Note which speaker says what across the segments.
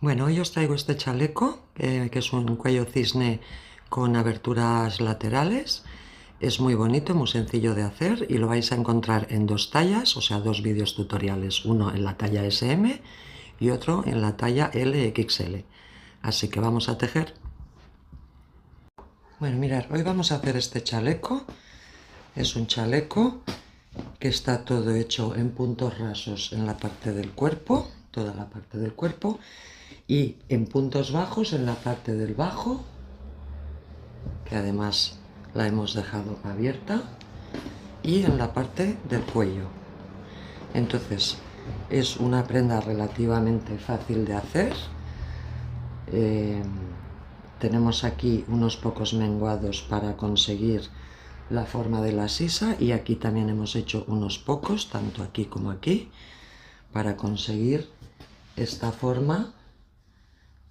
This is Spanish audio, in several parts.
Speaker 1: Bueno, hoy os traigo este chaleco, que es un cuello cisne con aberturas laterales. Es muy bonito, muy sencillo de hacer y lo vais a encontrar en dos tallas, o sea, dos vídeos tutoriales, uno en la talla SM y otro en la talla LXL. Así que vamos a tejer. Bueno, mirad, hoy vamos a hacer este chaleco. Es un chaleco que está todo hecho en puntos rasos en la parte del cuerpo, toda la parte del cuerpo, y en puntos bajos en la parte del bajo, que además la hemos dejado abierta, y en la parte del cuello. Entonces es una prenda relativamente fácil de hacer. Tenemos aquí unos pocos menguados para conseguir la forma de la sisa, y aquí también hemos hecho unos pocos, tanto aquí como aquí, para conseguir esta forma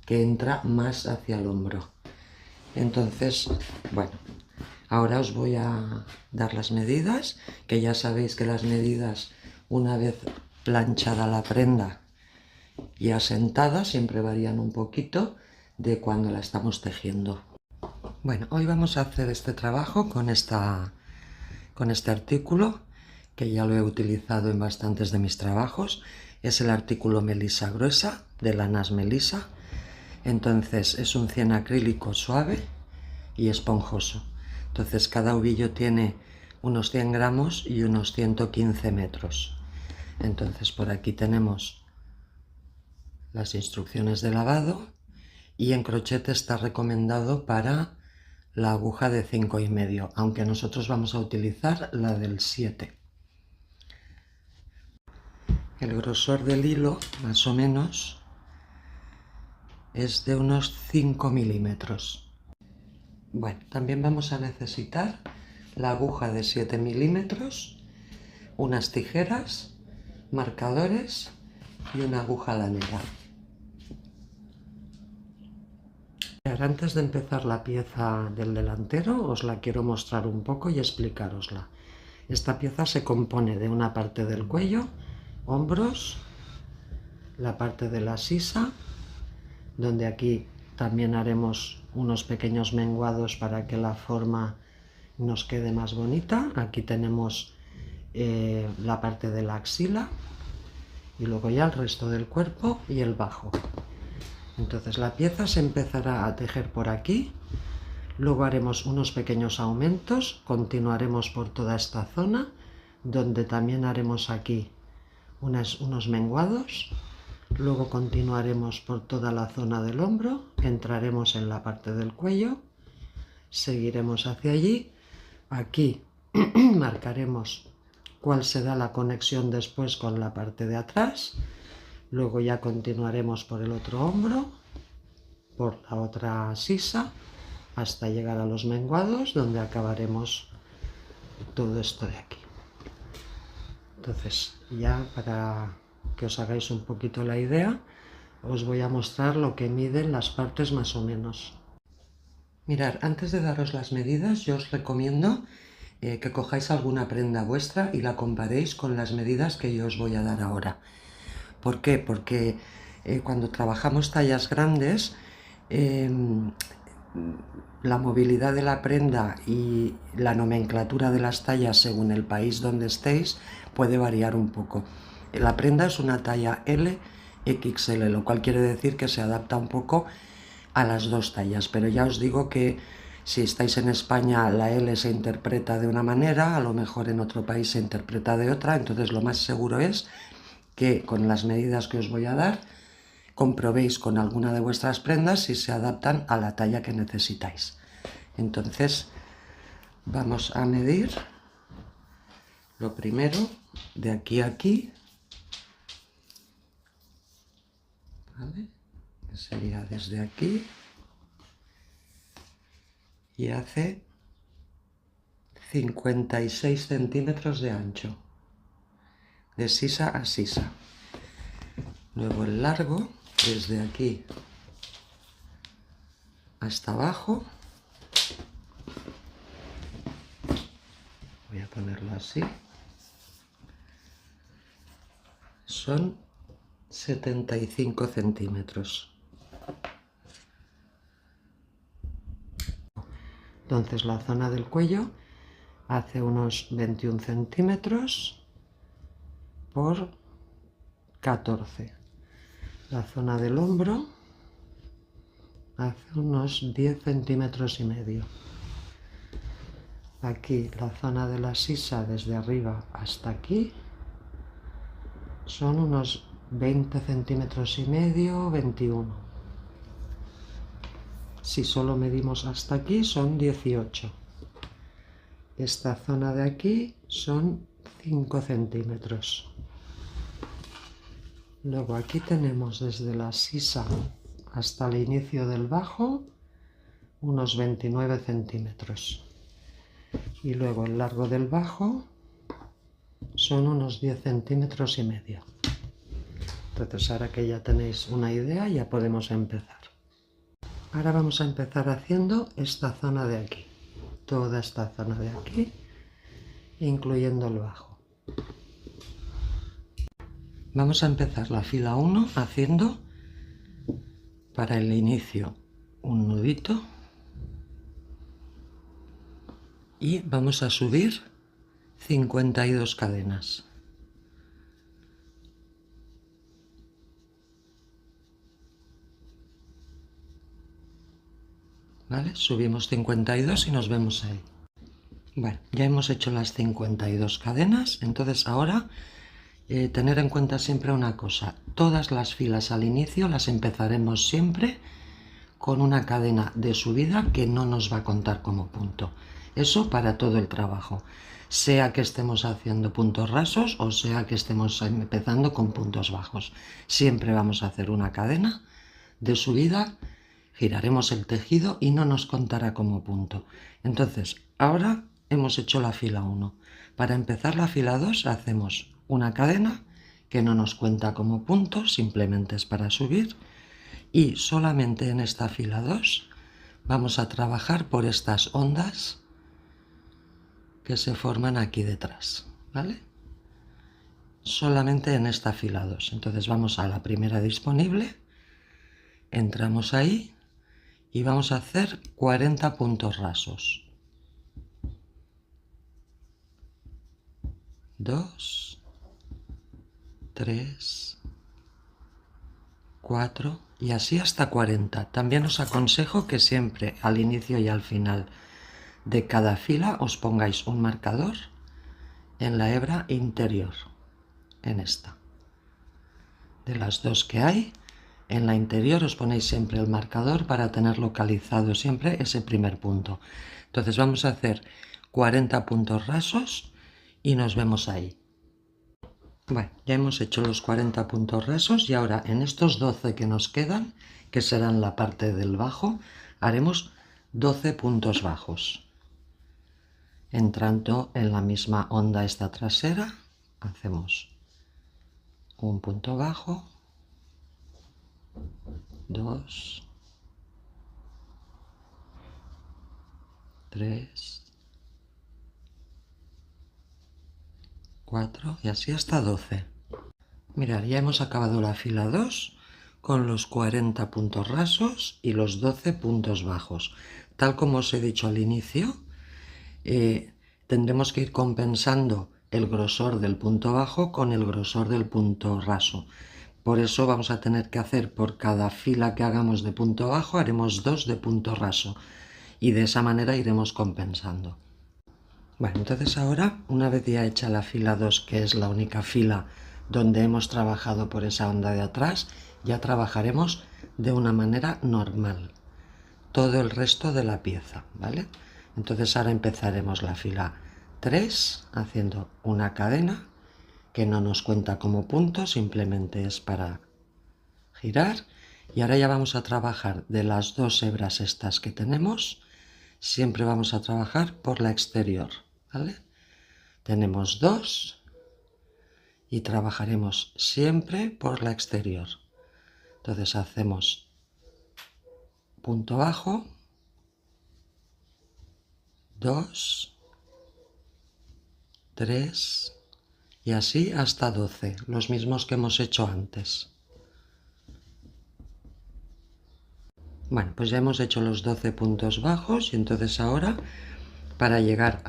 Speaker 1: que entra más hacia el hombro. Entonces, bueno, ahora os voy a dar las medidas, que ya sabéis que las medidas, una vez planchada la prenda y asentada, siempre varían un poquito de cuando la estamos tejiendo. Bueno, hoy vamos a hacer este trabajo con este artículo, que ya lo he utilizado en bastantes de mis trabajos. Es el artículo Melisa gruesa, de lanas Melisa. Entonces es un 100 acrílico suave y esponjoso. Entonces cada ovillo tiene unos 100 gramos y unos 115 metros. Entonces por aquí tenemos las instrucciones de lavado, y en crochete está recomendado para la aguja de 5,5, aunque nosotros vamos a utilizar la del 7. El grosor del hilo, más o menos, es de unos 5 milímetros. Bueno, también vamos a necesitar la aguja de 7 milímetros, unas tijeras, marcadores y una aguja lanera. Antes de empezar la pieza del delantero, os la quiero mostrar un poco y explicárosla. Esta pieza se compone de una parte del cuello, hombros, la parte de la sisa, donde aquí también haremos unos pequeños menguados para que la forma nos quede más bonita. Aquí tenemos la parte de la axila, y luego ya el resto del cuerpo y el bajo. Entonces la pieza se empezará a tejer por aquí, luego haremos unos pequeños aumentos, continuaremos por toda esta zona, donde también haremos aquí unos menguados, luego continuaremos por toda la zona del hombro, entraremos en la parte del cuello, seguiremos hacia allí, aquí marcaremos cuál será la conexión después con la parte de atrás, luego ya continuaremos por el otro hombro, por la otra sisa, hasta llegar a los menguados, donde acabaremos todo esto de aquí. Entonces, ya para que os hagáis un poquito la idea, os voy a mostrar lo que miden las partes más o menos. Mirad, antes de daros las medidas, yo os recomiendo que cojáis alguna prenda vuestra y la comparéis con las medidas que yo os voy a dar ahora. ¿Por qué? Porque cuando trabajamos tallas grandes, la movilidad de la prenda y la nomenclatura de las tallas según el país donde estéis puede variar un poco. La prenda es una talla LXL, lo cual quiere decir que se adapta un poco a las dos tallas, pero ya os digo que si estáis en España la L se interpreta de una manera, a lo mejor en otro país se interpreta de otra, entonces lo más seguro es que con las medidas que os voy a dar comprobéis con alguna de vuestras prendas si se adaptan a la talla que necesitáis. Entonces vamos a medir lo primero de aquí a aquí, ¿vale? Que sería desde aquí, y hace 56 centímetros de ancho, de sisa a sisa. Luego el largo, desde aquí hasta abajo, voy a ponerlo así, son 75 centímetros. Entonces la zona del cuello hace unos 21 centímetros por 14. La zona del hombro hace unos 10 centímetros y medio. Aquí la zona de la sisa desde arriba hasta aquí son unos 20 centímetros y medio, 21. Si solo medimos hasta aquí son 18. Esta zona de aquí son 5 centímetros. Luego aquí tenemos desde la sisa hasta el inicio del bajo unos 29 centímetros. Y luego el largo del bajo son unos 10 centímetros y medio. Entonces ahora que ya tenéis una idea ya podemos empezar. Ahora vamos a empezar haciendo esta zona de aquí. Toda esta zona de aquí, incluyendo el bajo. Vamos a empezar la fila 1 haciendo para el inicio un nudito y vamos a subir 52 cadenas. ¿Vale? Subimos 52 y nos vemos ahí. Bueno, ya hemos hecho las 52 cadenas, entonces ahora tener en cuenta siempre una cosa. Todas las filas al inicio las empezaremos siempre con una cadena de subida que no nos va a contar como punto. Eso para todo el trabajo. Sea que estemos haciendo puntos rasos o sea que estemos empezando con puntos bajos. Siempre vamos a hacer una cadena de subida, giraremos el tejido y no nos contará como punto. Entonces, ahora hemos hecho la fila 1. Para empezar la fila 2 hacemos una cadena que no nos cuenta como punto, simplemente es para subir. Y solamente en esta fila 2 vamos a trabajar por estas ondas que se forman aquí detrás, ¿vale? Solamente en esta fila 2. Entonces vamos a la primera disponible, entramos ahí y vamos a hacer 40 puntos rasos. 2, 3, 4 y así hasta 40. También os aconsejo que siempre al inicio y al final de cada fila os pongáis un marcador en la hebra interior, en esta. De las dos que hay, en la interior os ponéis siempre el marcador para tener localizado siempre ese primer punto. Entonces vamos a hacer 40 puntos rasos y nos vemos ahí. Bueno, ya hemos hecho los 40 puntos rasos y ahora en estos 12 que nos quedan, que serán la parte del bajo, haremos 12 puntos bajos. Entrando en la misma onda esta trasera, hacemos un punto bajo, 2, 3, 4 y así hasta 12. Mirad, ya hemos acabado la fila 2 con los 40 puntos rasos y los 12 puntos bajos. Tal como os he dicho al inicio, tendremos que ir compensando el grosor del punto bajo con el grosor del punto raso. Por eso vamos a tener que hacer por cada fila que hagamos de punto bajo, haremos 2 de punto raso. Y de esa manera iremos compensando. Bueno, entonces ahora, una vez ya hecha la fila 2, que es la única fila donde hemos trabajado por esa onda de atrás, ya trabajaremos de una manera normal todo el resto de la pieza, ¿vale? Entonces ahora empezaremos la fila 3 haciendo una cadena que no nos cuenta como punto, simplemente es para girar. Y ahora ya vamos a trabajar de las dos hebras estas que tenemos, siempre vamos a trabajar por la exterior, ¿vale? Tenemos 2 y trabajaremos siempre por la exterior. Entonces hacemos punto bajo, 2, 3 y así hasta 12, los mismos que hemos hecho antes. Bueno, pues ya hemos hecho los 12 puntos bajos y entonces ahora para llegar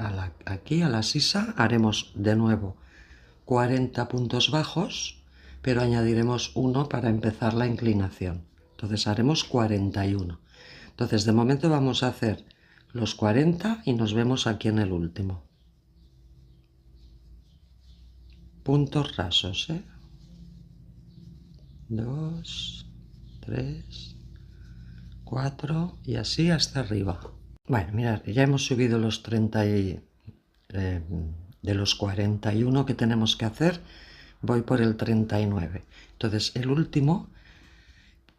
Speaker 1: aquí a la sisa haremos de nuevo 40 puntos bajos, pero añadiremos uno para empezar la inclinación. Entonces haremos 41. Entonces de momento vamos a hacer los 40 y nos vemos aquí en el último. Puntos rasos, 2, 3, 4 y así hasta arriba. Bueno, mirad, ya hemos subido los 30 de los 41 que tenemos que hacer, voy por el 39. Entonces el último,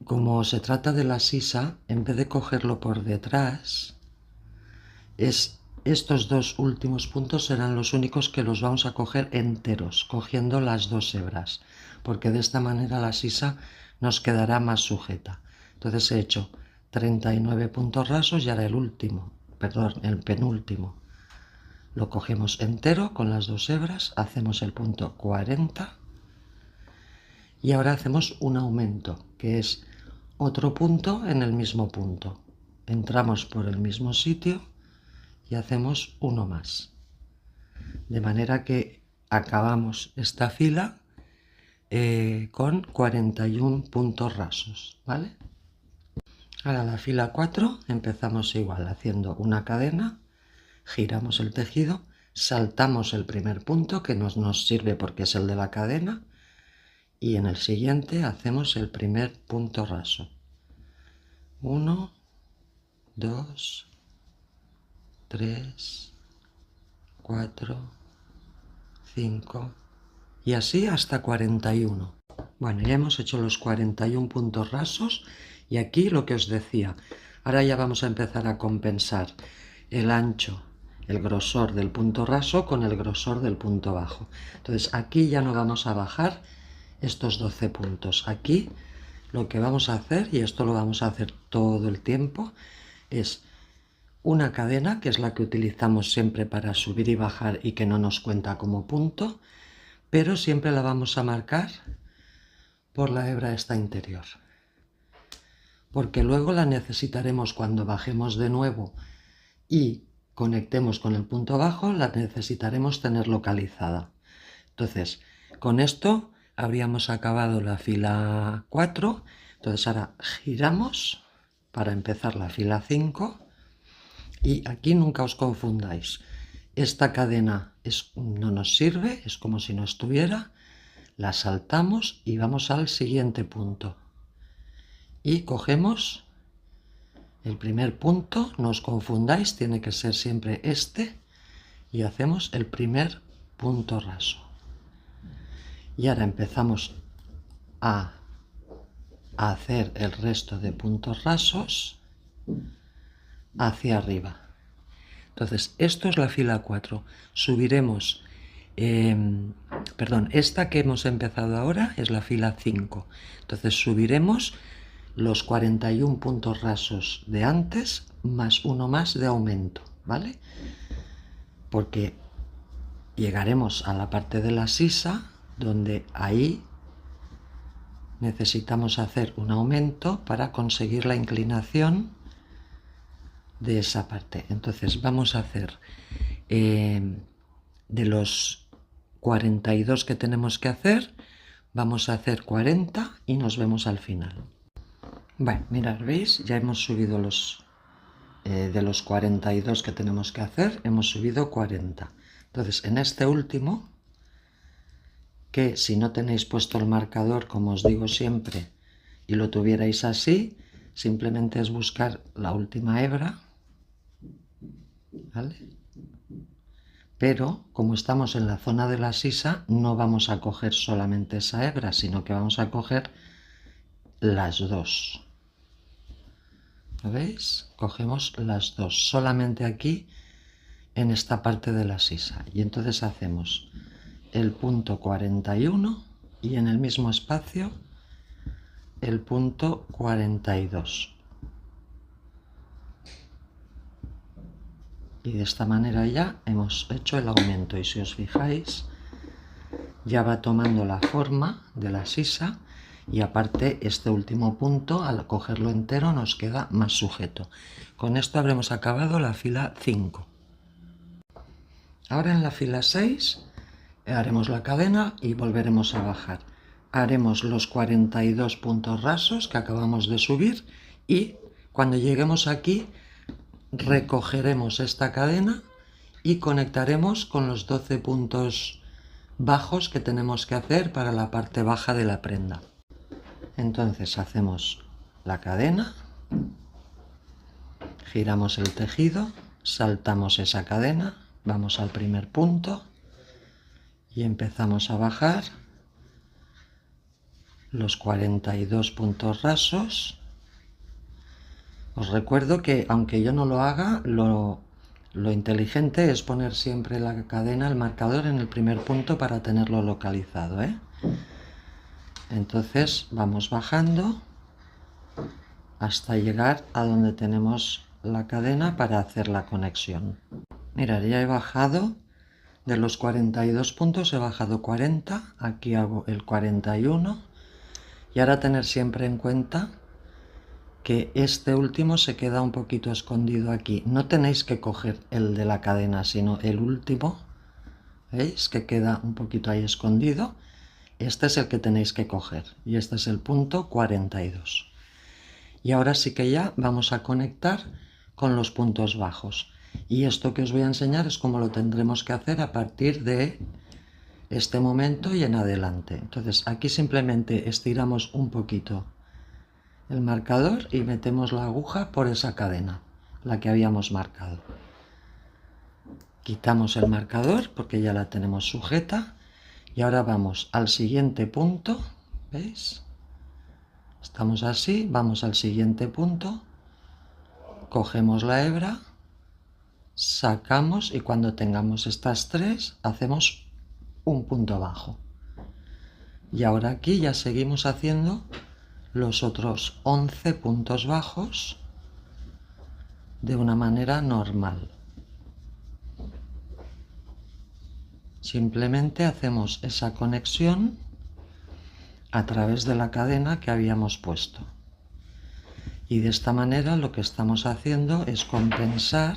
Speaker 1: como se trata de la sisa, en vez de cogerlo por detrás, estos dos últimos puntos serán los únicos que los vamos a coger enteros, cogiendo las dos hebras, porque de esta manera la sisa nos quedará más sujeta. Entonces he hecho 39 puntos rasos y ahora el último, perdón, el penúltimo. Lo cogemos entero con las dos hebras, hacemos el punto 40 y ahora hacemos un aumento, que es otro punto en el mismo punto. Entramos por el mismo sitio y hacemos uno más. De manera que acabamos esta fila con 41 puntos rasos, ¿vale? Ahora la fila 4 empezamos igual, haciendo una cadena, giramos el tejido, saltamos el primer punto que nos sirve porque es el de la cadena y en el siguiente hacemos el primer punto raso. 1, 2, 3, 4, 5 y así hasta 41. Bueno, ya hemos hecho los 41 puntos rasos y aquí lo que os decía, ahora ya vamos a empezar a compensar el ancho, el grosor del punto raso con el grosor del punto bajo. Entonces aquí ya no vamos a bajar estos 12 puntos. Aquí lo que vamos a hacer, y esto lo vamos a hacer todo el tiempo, es una cadena, que es la que utilizamos siempre para subir y bajar y que no nos cuenta como punto, pero siempre la vamos a marcar por la hebra esta interior, porque luego la necesitaremos cuando bajemos de nuevo y conectemos con el punto bajo, la necesitaremos tener localizada. Entonces, con esto habríamos acabado la fila 4, entonces ahora giramos para empezar la fila 5 y aquí nunca os confundáis. Esta cadena no nos sirve, es como si no estuviera, la saltamos y vamos al siguiente punto. Y cogemos el primer punto, no os confundáis, tiene que ser siempre este, y hacemos el primer punto raso. Y ahora empezamos a hacer el resto de puntos rasos hacia arriba. Entonces, esto es la fila 4. Subiremos, esta que hemos empezado ahora es la fila 5. Entonces subiremos los 41 puntos rasos de antes más uno más de aumento, ¿vale? Porque llegaremos a la parte de la sisa donde ahí necesitamos hacer un aumento para conseguir la inclinación de esa parte. Entonces vamos a hacer de los 42 que tenemos que hacer, vamos a hacer 40 y nos vemos al final. Bueno, mirad, ¿veis? Ya hemos subido de los 42 que tenemos que hacer, hemos subido 40. Entonces en este último, que si no tenéis puesto el marcador, como os digo siempre, y lo tuvierais así, simplemente es buscar la última hebra, ¿vale? Pero como estamos en la zona de la sisa, no vamos a coger solamente esa hebra, sino que vamos a coger las dos. ¿Lo veis? Cogemos las dos, solamente aquí en esta parte de la sisa. Y entonces hacemos el punto 41 y en el mismo espacio el punto 42. Y de esta manera ya hemos hecho el aumento. Y si os fijáis, ya va tomando la forma de la sisa y aparte este último punto al cogerlo entero nos queda más sujeto. Con esto habremos acabado la fila 5. Ahora en la fila 6 haremos la cadena y volveremos a bajar. Haremos los 42 puntos rasos que acabamos de subir y cuando lleguemos aquí recogeremos esta cadena y conectaremos con los 12 puntos bajos que tenemos que hacer para la parte baja de la prenda. Entonces hacemos la cadena, giramos el tejido, saltamos esa cadena, vamos al primer punto y empezamos a bajar los 42 puntos rasos. Os recuerdo que aunque yo no lo haga, lo inteligente es poner siempre la cadena, el marcador en el primer punto para tenerlo localizado, ¿eh? Entonces vamos bajando hasta llegar a donde tenemos la cadena para hacer la conexión. Mirad, ya he bajado de los 42 puntos, he bajado 40, aquí hago el 41 y ahora tener siempre en cuenta que este último se queda un poquito escondido aquí. No tenéis que coger el de la cadena, sino el último, ¿veis? Que queda un poquito ahí escondido. Este es el que tenéis que coger y este es el punto 42. Y ahora sí que ya vamos a conectar con los puntos bajos. Y esto que os voy a enseñar es cómo lo tendremos que hacer a partir de este momento y en adelante. Entonces aquí simplemente estiramos un poquito el marcador y metemos la aguja por esa cadena, la que habíamos marcado. Quitamos el marcador porque ya la tenemos sujeta y ahora vamos al siguiente punto, ¿veis? Estamos así, vamos al siguiente punto, cogemos la hebra, sacamos y cuando tengamos estas tres hacemos un punto bajo. Y ahora aquí ya seguimos haciendo los otros 11 puntos bajos de una manera normal. Simplemente hacemos esa conexión a través de la cadena que habíamos puesto. Y de esta manera lo que estamos haciendo es compensar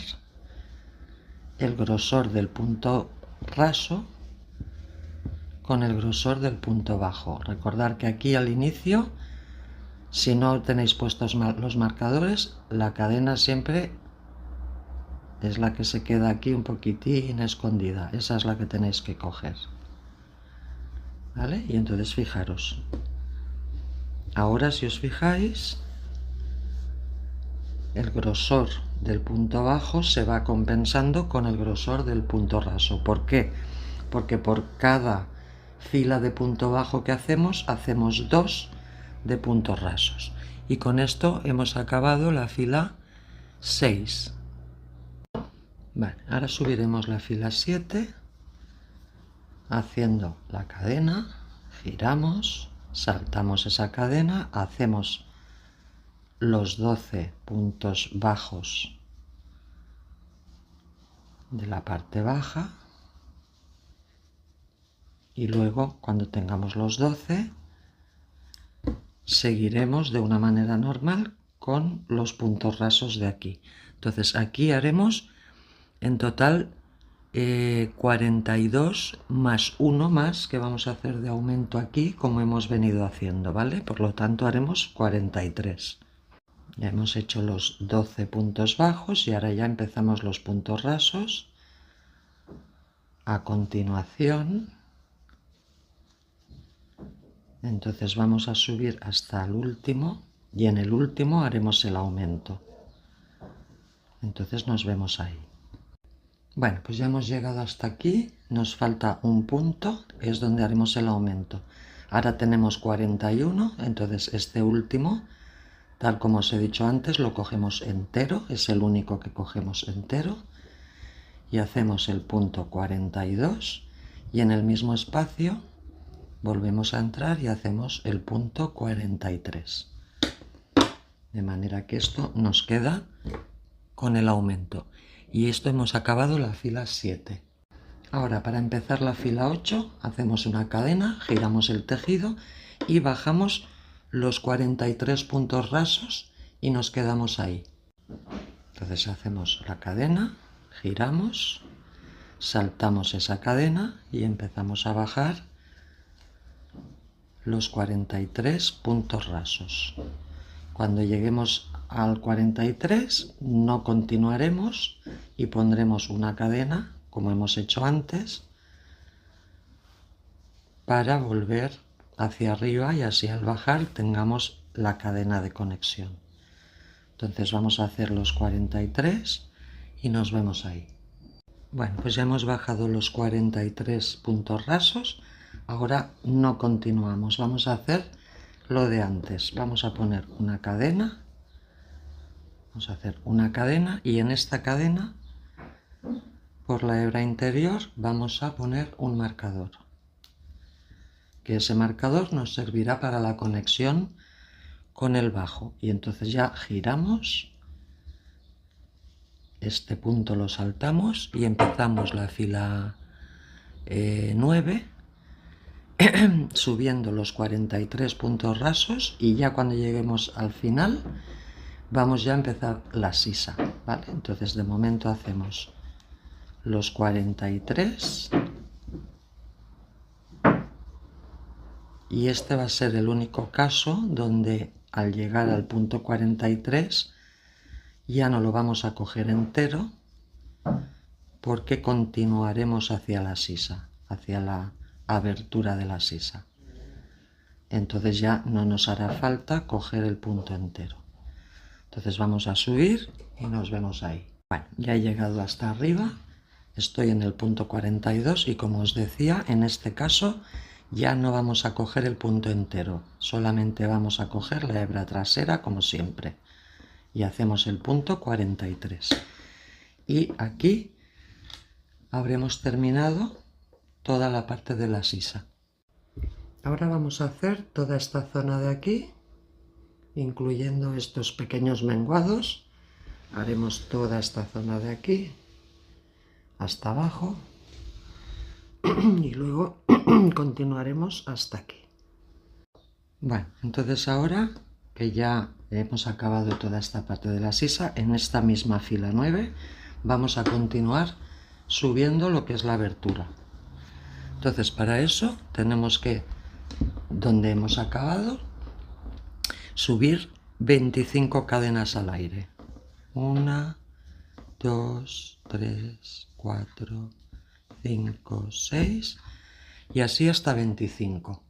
Speaker 1: el grosor del punto raso con el grosor del punto bajo. Recordad que aquí al inicio, si no tenéis puestos los marcadores, la cadena siempre es la que se queda aquí un poquitín escondida. Esa es la que tenéis que coger. ¿Vale? Y entonces fijaros. Ahora si os fijáis, el grosor del punto bajo se va compensando con el grosor del punto raso. ¿Por qué? Porque por cada fila de punto bajo que hacemos 2 de puntos rasos. Y con esto hemos acabado la fila 6. Vale, ahora subiremos la fila 7 haciendo la cadena, giramos, saltamos esa cadena, hacemos los 12 puntos bajos de la parte baja y luego cuando tengamos los 12 seguiremos de una manera normal con los puntos rasos de aquí. Entonces aquí haremos en total 42 más 1 más que vamos a hacer de aumento aquí como hemos venido haciendo, ¿vale? Por lo tanto haremos 43. Ya hemos hecho los 12 puntos bajos y ahora ya empezamos los puntos rasos. A continuación, entonces vamos a subir hasta el último y en el último haremos el aumento. Entonces nos vemos ahí. Bueno, pues ya hemos llegado hasta aquí, nos falta un punto, es donde haremos el aumento. Ahora tenemos 41, entonces este último, tal como os he dicho antes, lo cogemos entero, es el único que cogemos entero. Y hacemos el punto 42 y en el mismo espacio volvemos a entrar y hacemos el punto 43. De manera que esto nos queda con el aumento. Y esto hemos acabado la fila 7. Ahora para empezar la fila 8 hacemos una cadena, giramos el tejido y bajamos los 43 puntos rasos y nos quedamos ahí. Entonces hacemos la cadena, giramos, saltamos esa cadena y empezamos a bajar los 43 puntos rasos. Cuando lleguemos al 43 no continuaremos y pondremos una cadena, como hemos hecho antes, para volver hacia arriba y así al bajar tengamos la cadena de conexión. Entonces vamos a hacer los 43 y nos vemos ahí. Bueno, pues ya hemos bajado los 43 puntos rasos. Ahora no continuamos, vamos a hacer lo de antes. Vamos a poner una cadena. Vamos a hacer una cadena y en esta cadena, por la hebra interior, vamos a poner un marcador. Que ese marcador nos servirá para la conexión con el bajo. Y entonces ya giramos. Este punto lo saltamos y empezamos la fila 9 subiendo los 43 puntos rasos y ya cuando lleguemos al final vamos ya a empezar la sisa, ¿vale? Entonces de momento hacemos los 43 y este va a ser el único caso donde al llegar al punto 43 ya no lo vamos a coger entero porque continuaremos hacia la sisa, hacia la abertura de la sisa. Entonces ya no nos hará falta coger el punto entero. Entonces vamos a subir y nos vemos ahí. Bueno, ya he llegado hasta arriba, estoy en el punto 42 y como os decía, en este caso ya no vamos a coger el punto entero, solamente vamos a coger la hebra trasera como siempre. Y hacemos el punto 43. Y aquí habremos terminado toda la parte de la sisa. Ahora vamos a hacer toda esta zona de aquí, incluyendo estos pequeños menguados. Haremos toda esta zona de aquí hasta abajo y luego continuaremos hasta aquí. Bueno, entonces ahora que ya hemos acabado toda esta parte de la sisa, en esta misma fila 9 vamos a continuar subiendo lo que es la abertura. Entonces para eso tenemos que, donde hemos acabado, subir 25 cadenas al aire. 1, 2, 3, 4, 5, 6 y así hasta 25.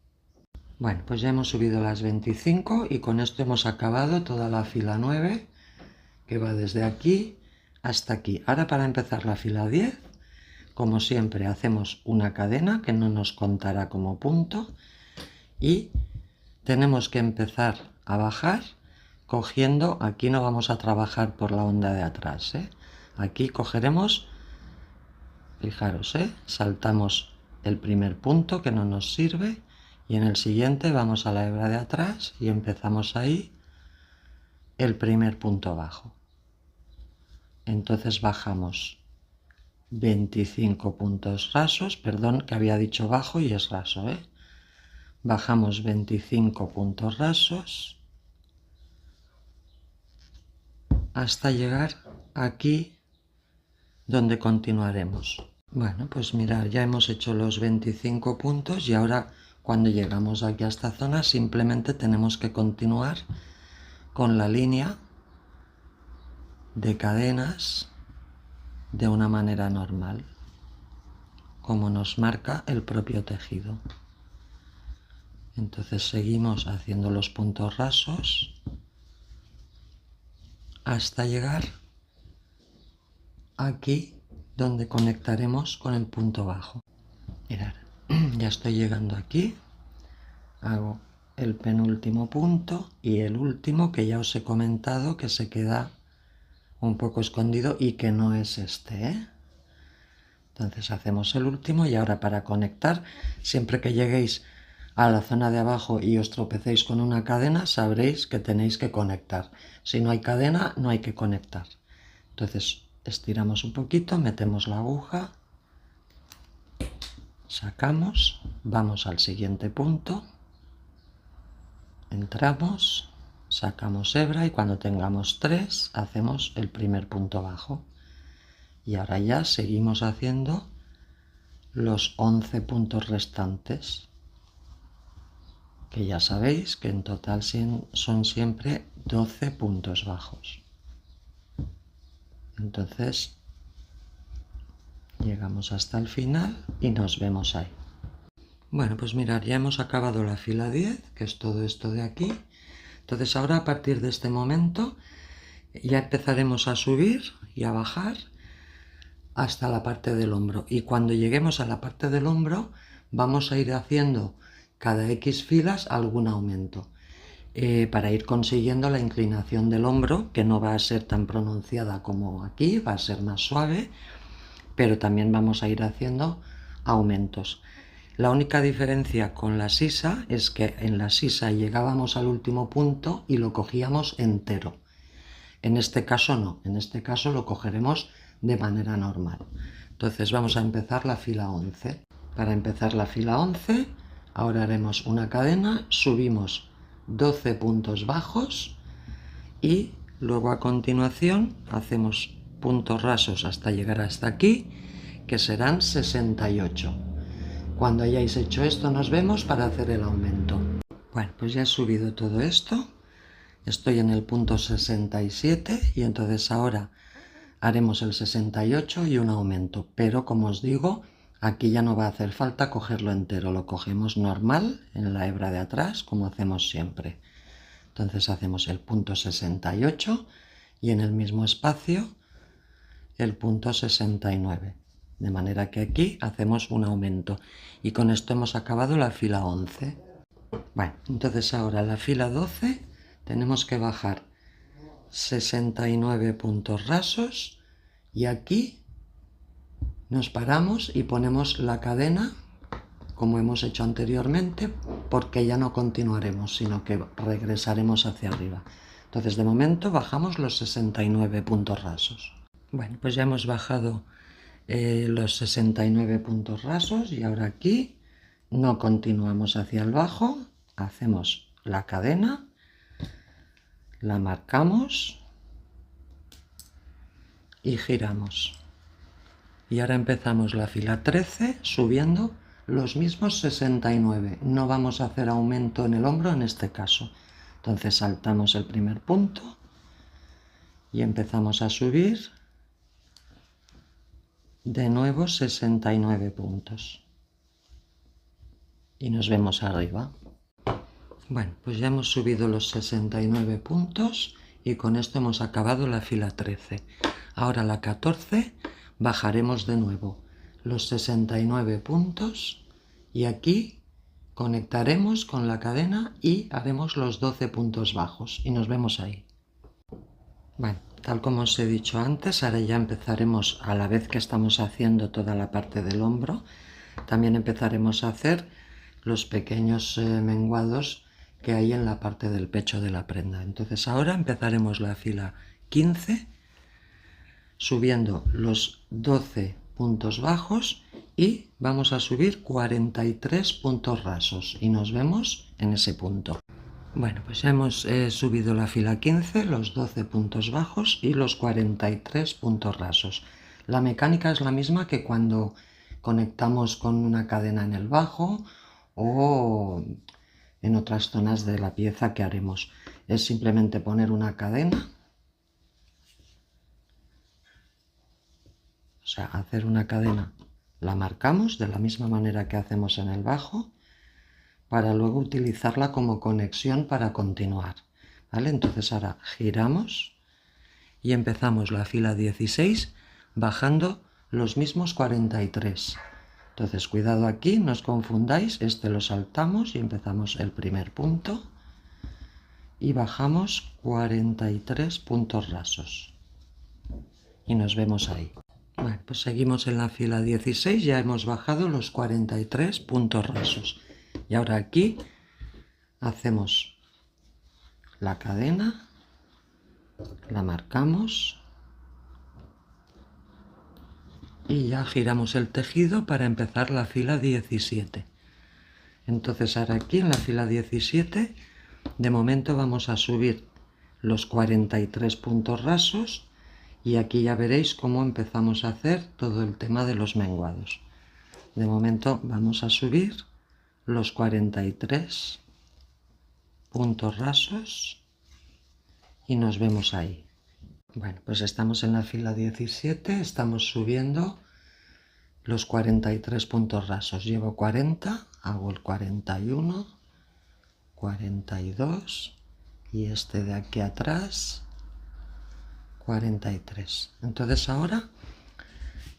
Speaker 1: Bueno, pues ya hemos subido las 25 y con esto hemos acabado toda la fila 9 que va desde aquí hasta aquí. Ahora para empezar la fila 10, como siempre hacemos una cadena que no nos contará como punto y tenemos que empezar a bajar cogiendo, aquí no vamos a trabajar por la onda de atrás, aquí cogeremos, fijaros, saltamos el primer punto que no nos sirve y en el siguiente vamos a la hebra de atrás y empezamos ahí el primer punto bajo. Entonces bajamos 25 puntos rasos, perdón que había dicho bajo y es raso, bajamos 25 puntos rasos hasta llegar aquí donde continuaremos. Bueno, pues mirad, ya hemos hecho los 25 puntos y ahora cuando llegamos aquí a esta zona simplemente tenemos que continuar con la línea de cadenas de una manera normal, como nos marca el propio tejido. Entonces seguimos haciendo los puntos rasos hasta llegar aquí donde conectaremos con el punto bajo. Mirad, ya estoy llegando aquí, hago el penúltimo punto y el último que ya os he comentado que se queda un poco escondido y que no es este, Entonces hacemos el último y ahora para conectar, siempre que lleguéis a la zona de abajo y os tropecéis con una cadena, sabréis que tenéis que conectar. Si no hay cadena, no hay que conectar. Entonces estiramos un poquito, metemos la aguja, sacamos, vamos al siguiente punto entramos, sacamos hebra y cuando tengamos 3 hacemos el primer punto bajo. Y ahora ya seguimos haciendo los 11 puntos restantes, que ya sabéis que en total son siempre 12 puntos bajos. Entonces llegamos hasta el final y nos vemos ahí. Bueno, pues mirad, ya hemos acabado la fila 10, que es todo esto de aquí. Entonces ahora a partir de este momento ya empezaremos a subir y a bajar hasta la parte del hombro. Y cuando lleguemos a la parte del hombro vamos a ir haciendo cada X filas algún aumento. Para ir consiguiendo la inclinación del hombro, que no va a ser tan pronunciada como aquí, va a ser más suave, pero también vamos a ir haciendo aumentos. La única diferencia con la sisa es que en la sisa llegábamos al último punto y lo cogíamos entero. En este caso no, en este caso lo cogeremos de manera normal. Entonces vamos a empezar la fila 11. Para empezar la fila 11, ahora haremos una cadena, subimos 12 puntos bajos y luego a continuación hacemos puntos rasos hasta llegar hasta aquí, que serán 68. Cuando hayáis hecho esto nos vemos para hacer el aumento. Bueno, pues ya he subido todo esto, estoy en el punto 67 y entonces ahora haremos el 68 y un aumento, pero como os digo, aquí ya no va a hacer falta cogerlo entero, lo cogemos normal en la hebra de atrás como hacemos siempre. Entonces hacemos el punto 68 y en el mismo espacio el punto 69. De manera que aquí hacemos un aumento y con esto hemos acabado la fila 11. Bueno, entonces ahora la fila 12 tenemos que bajar 69 puntos rasos y aquí nos paramos y ponemos la cadena como hemos hecho anteriormente, porque ya no continuaremos, sino que regresaremos hacia arriba. Entonces de momento bajamos los 69 puntos rasos. Bueno, pues ya hemos bajado los 69 puntos rasos y ahora aquí no continuamos hacia el bajo, hacemos la cadena, la marcamos y giramos. Y ahora empezamos la fila 13 subiendo los mismos 69. No vamos a hacer aumento en el hombro en este caso. Entonces saltamos el primer punto y empezamos a subir de nuevo 69 puntos. Y nos vemos arriba. Bueno, pues ya hemos subido los 69 puntos y con esto hemos acabado la fila 13. Ahora la 14 bajaremos de nuevo los 69 puntos y aquí conectaremos con la cadena y haremos los 12 puntos bajos y nos vemos ahí. Bueno, tal como os he dicho antes, ahora ya empezaremos, a la vez que estamos haciendo toda la parte del hombro, también empezaremos a hacer los pequeños menguados que hay en la parte del pecho de la prenda. Entonces ahora empezaremos la fila 15 subiendo los 12 puntos bajos y vamos a subir 43 puntos rasos y nos vemos en ese punto. Bueno, pues ya hemos subido la fila 15, los 12 puntos bajos y los 43 puntos rasos. La mecánica es la misma que cuando conectamos con una cadena en el bajo o en otras zonas de la pieza que haremos. Es simplemente poner una cadena, o sea, hacer una cadena, la marcamos de la misma manera que hacemos en el bajo, para luego utilizarla como conexión para continuar, ¿vale? Entonces ahora giramos y empezamos la fila 16 bajando los mismos 43. Entonces cuidado aquí, no os confundáis, este lo saltamos y empezamos el primer punto y bajamos 43 puntos rasos y nos vemos ahí. Bueno, pues seguimos en la fila 16, ya hemos bajado los 43 puntos rasos. Y ahora aquí hacemos la cadena, la marcamos y ya giramos el tejido para empezar la fila 17. Entonces ahora aquí en la fila 17 De momento vamos a subir los 43 puntos rasos y aquí ya veréis cómo empezamos a hacer todo el tema de los menguados. De momento vamos a subir los 43 puntos rasos y nos vemos ahí. Bueno, pues estamos en la fila 17, estamos subiendo los 43 puntos rasos. Llevo 40, hago el 41, 42 y este de aquí atrás 43. Entonces ahora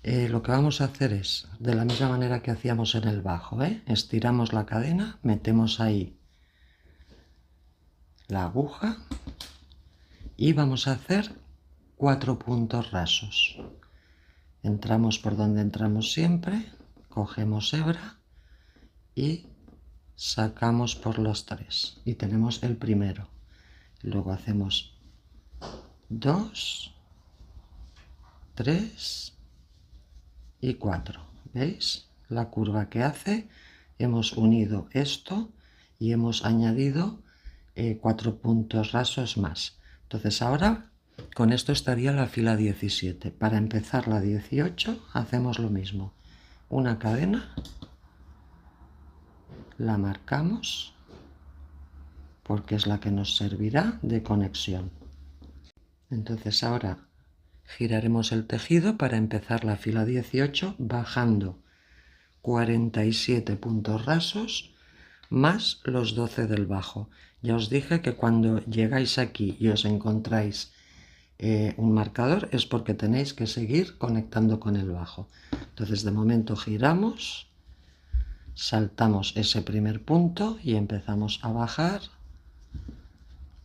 Speaker 1: lo que vamos a hacer es, de la misma manera que hacíamos en el bajo, estiramos la cadena, metemos ahí la aguja y vamos a hacer 4 puntos rasos. Entramos por donde entramos siempre, cogemos hebra y sacamos por los 3 y tenemos el primero. Luego hacemos 2, 3 y 4. ¿Veis la curva que hace? Hemos unido esto y hemos añadido 4 puntos rasos más. Entonces ahora con esto estaría la fila 17. Para empezar la 18 hacemos lo mismo. Una cadena, la marcamos porque es la que nos servirá de conexión. Entonces ahora giraremos el tejido para empezar la fila 18 bajando 47 puntos rasos más los 12 del bajo. Ya os dije que cuando llegáis aquí y os encontráis un marcador es porque tenéis que seguir conectando con el bajo. Entonces de momento giramos, saltamos ese primer punto y empezamos a bajar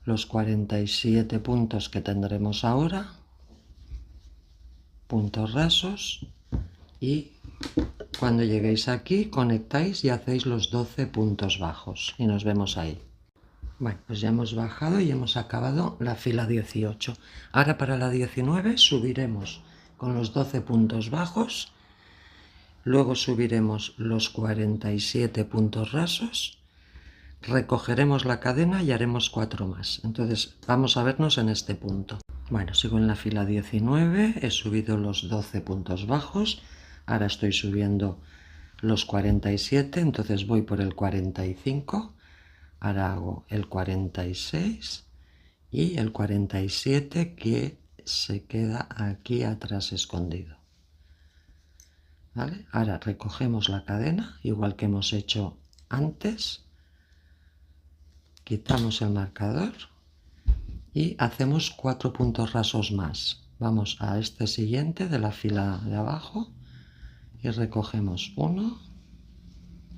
Speaker 1: los 47 puntos que tendremos ahora, puntos rasos, y cuando lleguéis aquí conectáis y hacéis los 12 puntos bajos y nos vemos ahí. Bueno, pues ya hemos bajado y hemos acabado la fila 18. Ahora para la 19 subiremos con los 12 puntos bajos, luego subiremos los 47 puntos rasos, recogeremos la cadena y haremos 4 más. Entonces vamos a vernos en este punto. Bueno, sigo en la fila 19, he subido los 12 puntos bajos, ahora estoy subiendo los 47, entonces voy por el 45, ahora hago el 46 y el 47 que se queda aquí atrás escondido. ¿Vale? Ahora recogemos la cadena, igual que hemos hecho antes, quitamos el marcador y hacemos 4 puntos rasos más. Vamos a este siguiente de la fila de abajo y recogemos 1,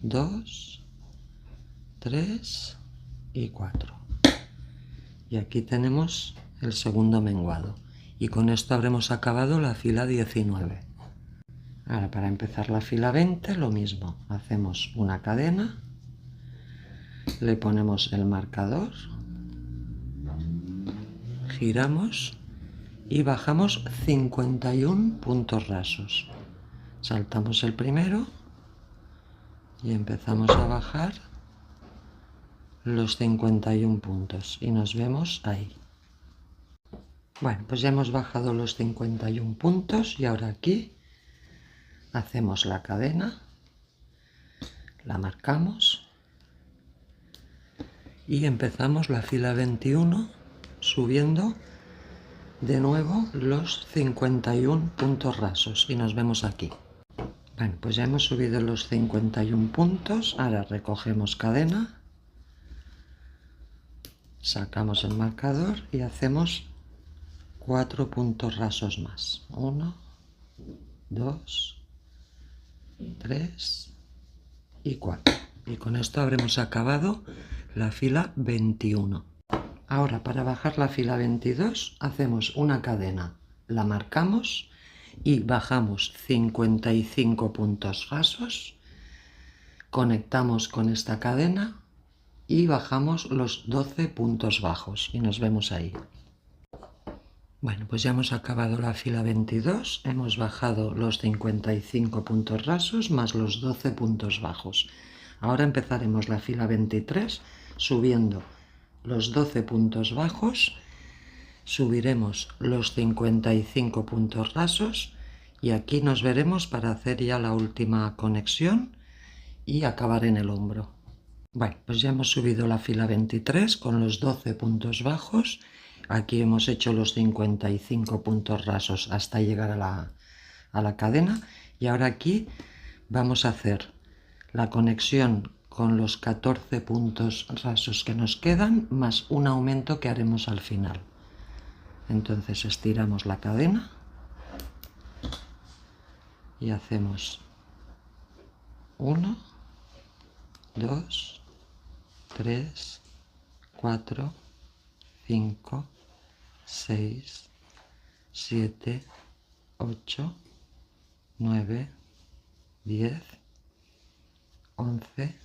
Speaker 1: 2, 3 y 4. Y aquí tenemos el segundo menguado. Y con esto habremos acabado la fila 19. Ahora para empezar la fila 20 lo mismo. Hacemos una cadena, le ponemos el marcador, giramos y bajamos 51 puntos rasos. Saltamos el primero y empezamos a bajar los 51 puntos y nos vemos ahí. Bueno, pues ya hemos bajado los 51 puntos y ahora aquí hacemos la cadena, la marcamos y empezamos la fila 21 subiendo de nuevo los 51 puntos rasos y nos vemos aquí. Bueno, pues ya hemos subido los 51 puntos, ahora recogemos cadena, sacamos el marcador y hacemos 4 puntos rasos más. 1, 2, 3 y 4. Y con esto habremos acabado la fila 21. Ahora para bajar la fila 22 hacemos una cadena, la marcamos y bajamos 55 puntos rasos, conectamos con esta cadena y bajamos los 12 puntos bajos y nos vemos ahí. Bueno, pues ya hemos acabado la fila 22, hemos bajado los 55 puntos rasos más los 12 puntos bajos. Ahora empezaremos la fila 23 subiendo los 12 puntos bajos, subiremos los 55 puntos rasos y aquí nos veremos para hacer ya la última conexión y acabar en el hombro. Bueno, pues ya hemos subido la fila 23 con los 12 puntos bajos. Aquí hemos hecho los 55 puntos rasos hasta llegar a la cadena y ahora aquí vamos a hacer la conexión con los 14 puntos rasos que nos quedan más un aumento que haremos al final. Entonces estiramos la cadena y hacemos 1, 2, 3, 4, 5, 6, 7, 8, 9, 10, 11,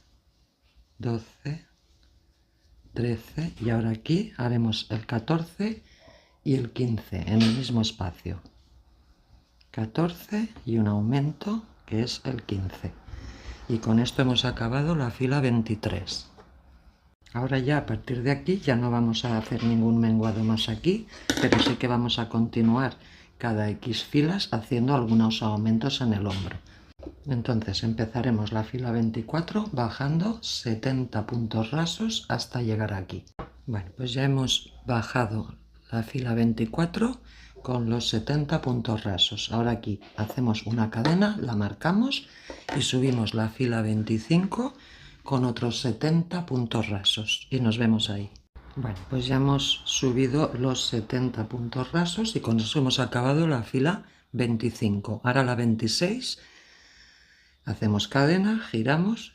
Speaker 1: 12, 13 y ahora aquí haremos el 14 y el 15 en el mismo espacio. 14 y un aumento que es el 15. Y con esto hemos acabado la fila 23. Ahora ya a partir de aquí ya no vamos a hacer ningún menguado más aquí, pero sí que vamos a continuar cada X filas haciendo algunos aumentos en el hombro. Entonces empezaremos la fila 24 bajando 70 puntos rasos hasta llegar aquí. Bueno, pues ya hemos bajado la fila 24 con los 70 puntos rasos. Ahora aquí hacemos una cadena, la marcamos y subimos la fila 25 con otros 70 puntos rasos y nos vemos ahí. Bueno, pues ya hemos subido los 70 puntos rasos y con eso hemos acabado la fila 25. Ahora la 26, hacemos cadena, giramos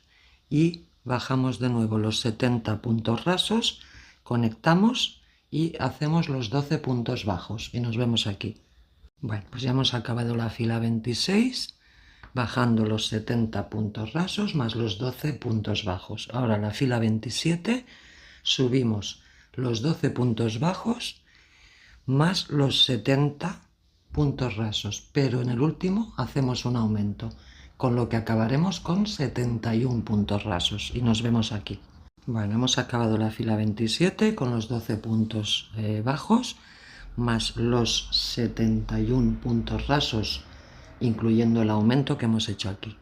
Speaker 1: y bajamos de nuevo los 70 puntos rasos, conectamos y hacemos los 12 puntos bajos y nos vemos aquí. Bueno, pues ya hemos acabado la fila 26, bajando los 70 puntos rasos más los 12 puntos bajos. Ahora la fila 27, subimos los 12 puntos bajos más los 70 puntos rasos, pero en el último hacemos un aumento, con lo que acabaremos con 71 puntos rasos y nos vemos aquí. Bueno, hemos acabado la fila 27 con los 12 puntos bajos más los 71 puntos rasos, incluyendo el aumento que hemos hecho aquí.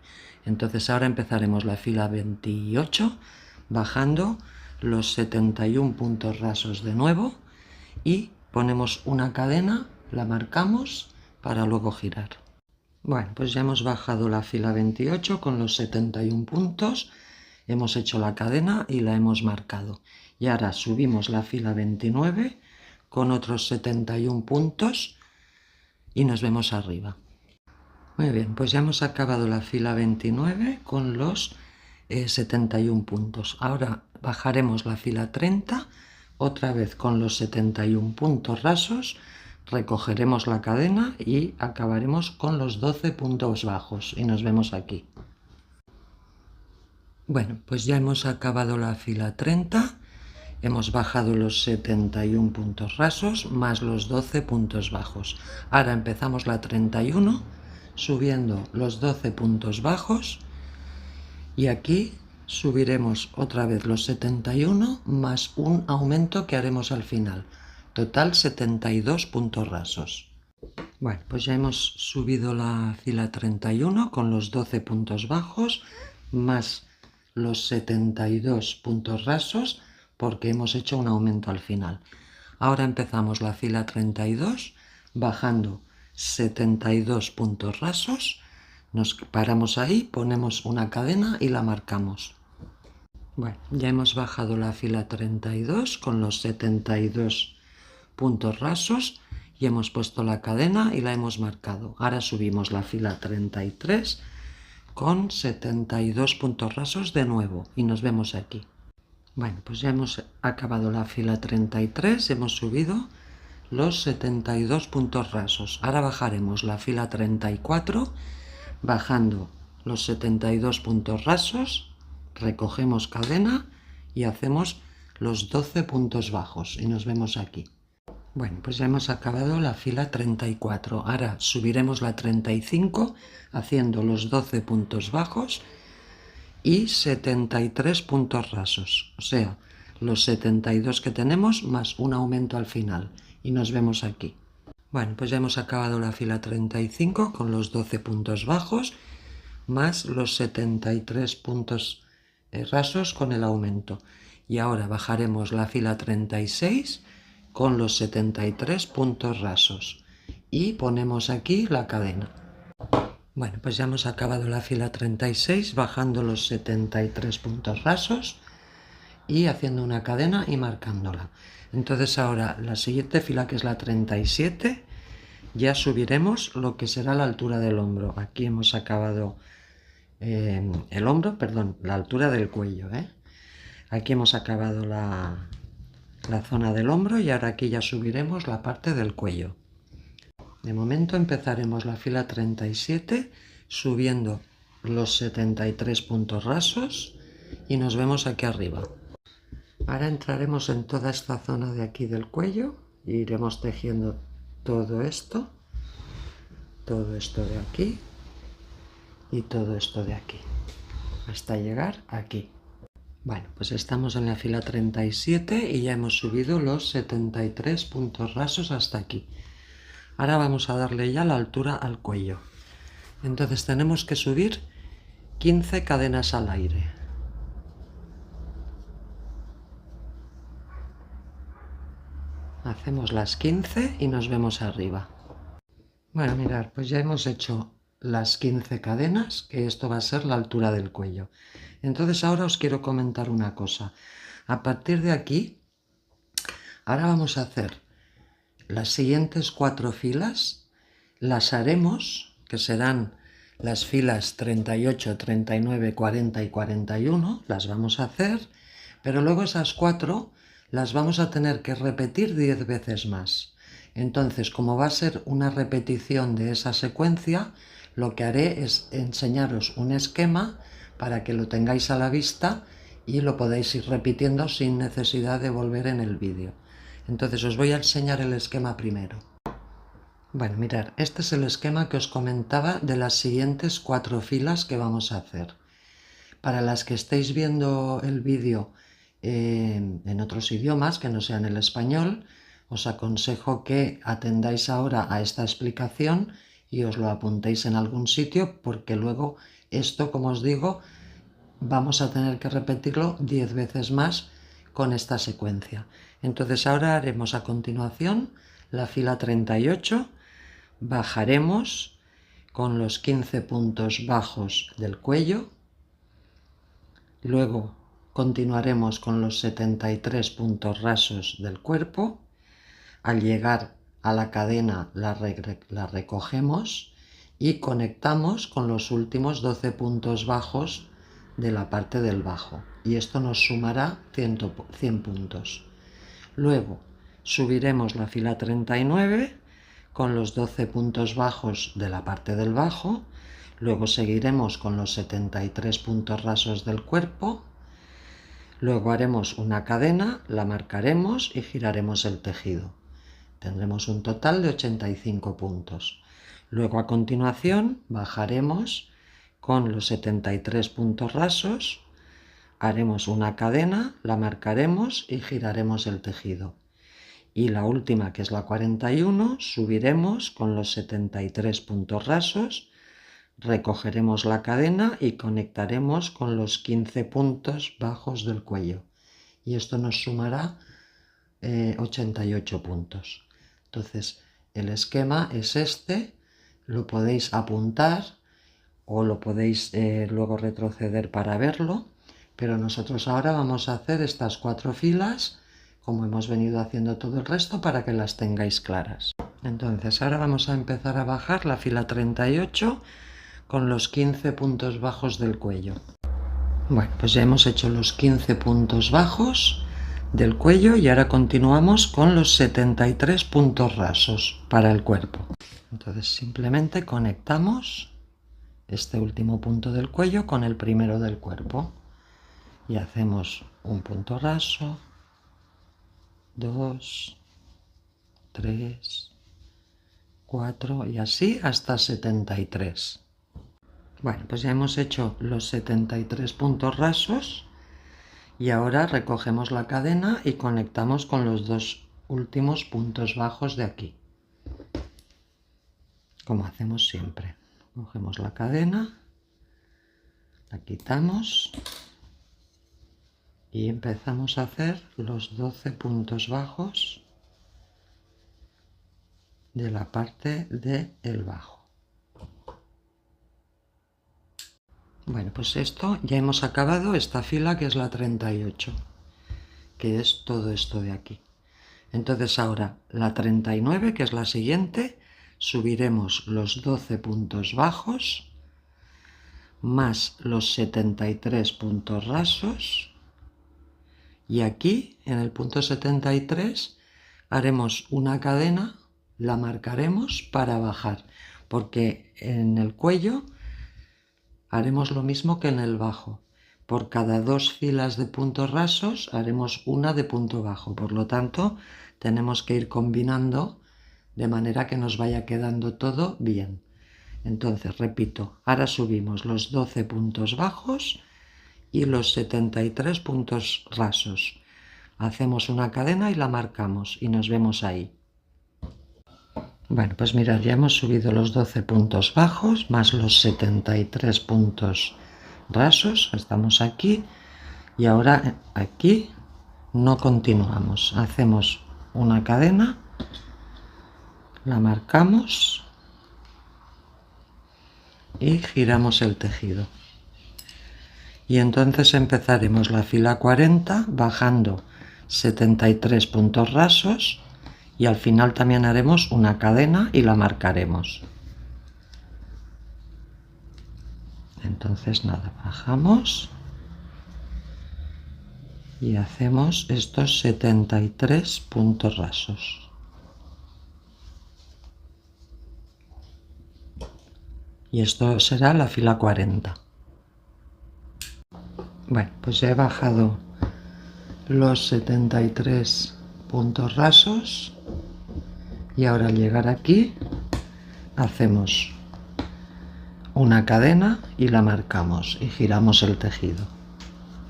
Speaker 1: Entonces ahora empezaremos la fila 28 bajando los 71 puntos rasos de nuevo y ponemos una cadena, la marcamos para luego girar. Bueno, pues ya hemos bajado la fila 28 con los 71 puntos. Hemos hecho la cadena y la hemos marcado. Y ahora subimos la fila 29 con otros 71 puntos y nos vemos arriba. Muy bien, pues ya hemos acabado la fila 29 con los 71 puntos. Ahora bajaremos la fila 30 otra vez con los 71 puntos rasos, recogeremos la cadena y acabaremos con los 12 puntos bajos y nos vemos aquí. Bueno, pues ya hemos acabado la fila 30, hemos bajado los 71 puntos rasos más los 12 puntos bajos. Ahora empezamos la 31 subiendo los 12 puntos bajos y aquí subiremos otra vez los 71 más un aumento que haremos al final. Total 72 puntos rasos. Bueno, pues ya hemos subido la fila 31 con los 12 puntos bajos más los 72 puntos rasos porque hemos hecho un aumento al final. Ahora empezamos la fila 32 bajando 72 puntos rasos, nos paramos ahí, ponemos una cadena y la marcamos. Bueno, ya hemos bajado la fila 32 con los 72 puntos rasos y hemos puesto la cadena y la hemos marcado. Ahora subimos la fila 33 con 72 puntos rasos de nuevo y nos vemos aquí. Bueno, pues ya hemos acabado la fila 33, hemos subido los 72 puntos rasos. Ahora bajaremos la fila 34 bajando los 72 puntos rasos, recogemos cadena y hacemos los 12 puntos bajos y nos vemos aquí. Bueno, pues ya hemos acabado la fila 34. Ahora subiremos la 35 haciendo los 12 puntos bajos y 73 puntos rasos. O sea, los 72 que tenemos más un aumento al final y nos vemos aquí. Bueno, pues ya hemos acabado la fila 35 con los 12 puntos bajos más los 73 puntos rasos con el aumento. Y ahora bajaremos la fila 36 con los 73 puntos rasos y ponemos aquí la cadena. Bueno, pues ya hemos acabado la fila 36 bajando los 73 puntos rasos y haciendo una cadena y marcándola. Entonces ahora la siguiente fila, que es la 37, ya subiremos lo que será la altura del hombro. Aquí hemos acabado el hombro, perdón, la altura del cuello, Aquí hemos acabado la zona del hombro y ahora aquí ya subiremos la parte del cuello. De momento empezaremos la fila 37 subiendo los 73 puntos rasos y nos vemos aquí arriba. Ahora entraremos en toda esta zona de aquí del cuello e iremos tejiendo todo esto de aquí y todo esto de aquí, hasta llegar aquí. Bueno, pues estamos en la fila 37 y ya hemos subido los 73 puntos rasos hasta aquí. Ahora vamos a darle ya la altura al cuello. Entonces tenemos que subir 15 cadenas al aire. Hacemos las 15 y nos vemos arriba. Bueno, mirad, pues ya hemos hecho las 15 cadenas, que esto va a ser la altura del cuello. Entonces ahora os quiero comentar una cosa. A partir de aquí, ahora vamos a hacer las siguientes 4 filas, las haremos, que serán las filas 38, 39, 40 y 41, las vamos a hacer, pero luego esas 4 las vamos a tener que repetir 10 veces más. Entonces, como va a ser una repetición de esa secuencia, lo que haré es enseñaros un esquema para que lo tengáis a la vista y lo podéis ir repitiendo sin necesidad de volver en el vídeo. Entonces os voy a enseñar el esquema primero. Bueno, mirad, este es el esquema que os comentaba de las siguientes 4 filas que vamos a hacer. Para las que estéis viendo el vídeo en otros idiomas que no sean el español, os aconsejo que atendáis ahora a esta explicación y os lo apuntéis en algún sitio, porque luego esto, como os digo, vamos a tener que repetirlo 10 veces más con esta secuencia. Entonces ahora haremos a continuación la fila 38, bajaremos con los 15 puntos bajos del cuello, luego continuaremos con los 73 puntos rasos del cuerpo. Al llegar a la cadena la recogemos y conectamos con los últimos 12 puntos bajos de la parte del bajo, y esto nos sumará 100 puntos. Luego subiremos la fila 39 con los 12 puntos bajos de la parte del bajo, luego seguiremos con los 73 puntos rasos del cuerpo, luego haremos una cadena, la marcaremos y giraremos el tejido. Tendremos un total de 85 puntos. Luego a continuación bajaremos con los 73 puntos rasos, haremos una cadena, la marcaremos y giraremos el tejido. Y la última, que es la 41, subiremos con los 73 puntos rasos, recogeremos la cadena y conectaremos con los 15 puntos bajos del cuello. Y esto nos sumará 88 puntos. Entonces, el esquema es este, lo podéis apuntar o lo podéis luego retroceder para verlo, pero nosotros ahora vamos a hacer estas 4 filas como hemos venido haciendo todo el resto para que las tengáis claras. Entonces ahora vamos a empezar a bajar la fila 38 con los 15 puntos bajos del cuello. Bueno, pues ya hemos hecho los 15 puntos bajos del cuello y ahora continuamos con los 73 puntos rasos para el cuerpo. Entonces simplemente conectamos este último punto del cuello con el primero del cuerpo y hacemos un punto raso, 2, 3, 4 y así hasta 73. Bueno, pues ya hemos hecho los 73 puntos rasos Y ahora recogemos la cadena y conectamos con los dos últimos puntos bajos de aquí, como hacemos siempre. Cogemos la cadena, la quitamos y empezamos a hacer los 12 puntos bajos de la parte del bajo. Bueno, pues esto ya hemos acabado esta fila, que es la 38, que es todo esto de aquí. Entonces ahora la 39, que es la siguiente, subiremos los 12 puntos bajos más los 73 puntos rasos, y aquí en el punto 73 haremos una cadena, la marcaremos para bajar, porque en el cuello haremos lo mismo que en el bajo. Por cada 2 filas de puntos rasos haremos una de punto bajo, por lo tanto tenemos que ir combinando de manera que nos vaya quedando todo bien. Entonces, repito, ahora subimos los 12 puntos bajos y los 73 puntos rasos. Hacemos una cadena y la marcamos y nos vemos ahí. Bueno, pues mirad, ya hemos subido los 12 puntos bajos más los 73 puntos rasos. Estamos aquí y ahora aquí no continuamos. Hacemos una cadena, la marcamos y giramos el tejido. Y entonces empezaremos la fila 40 bajando 73 puntos rasos y al final también haremos una cadena y la marcaremos. Entonces nada, bajamos y hacemos estos 73 puntos rasos. Y esto será la fila 40. Bueno, pues ya he bajado los 73 puntos rasos y ahora al llegar aquí hacemos una cadena y la marcamos y giramos el tejido.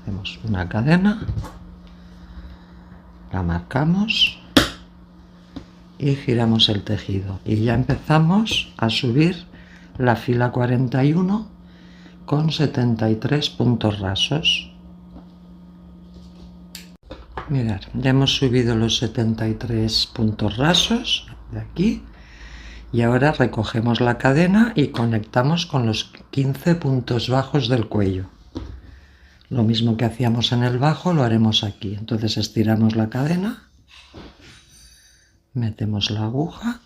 Speaker 1: Hacemos una cadena, la marcamos y giramos el tejido y ya empezamos a subir la fila 41 con 73 puntos rasos. Mirad, ya hemos subido los 73 puntos rasos de aquí y ahora recogemos la cadena y conectamos con los 15 puntos bajos del cuello. Lo mismo que hacíamos en el bajo lo haremos aquí. Entonces estiramos la cadena, metemos la aguja,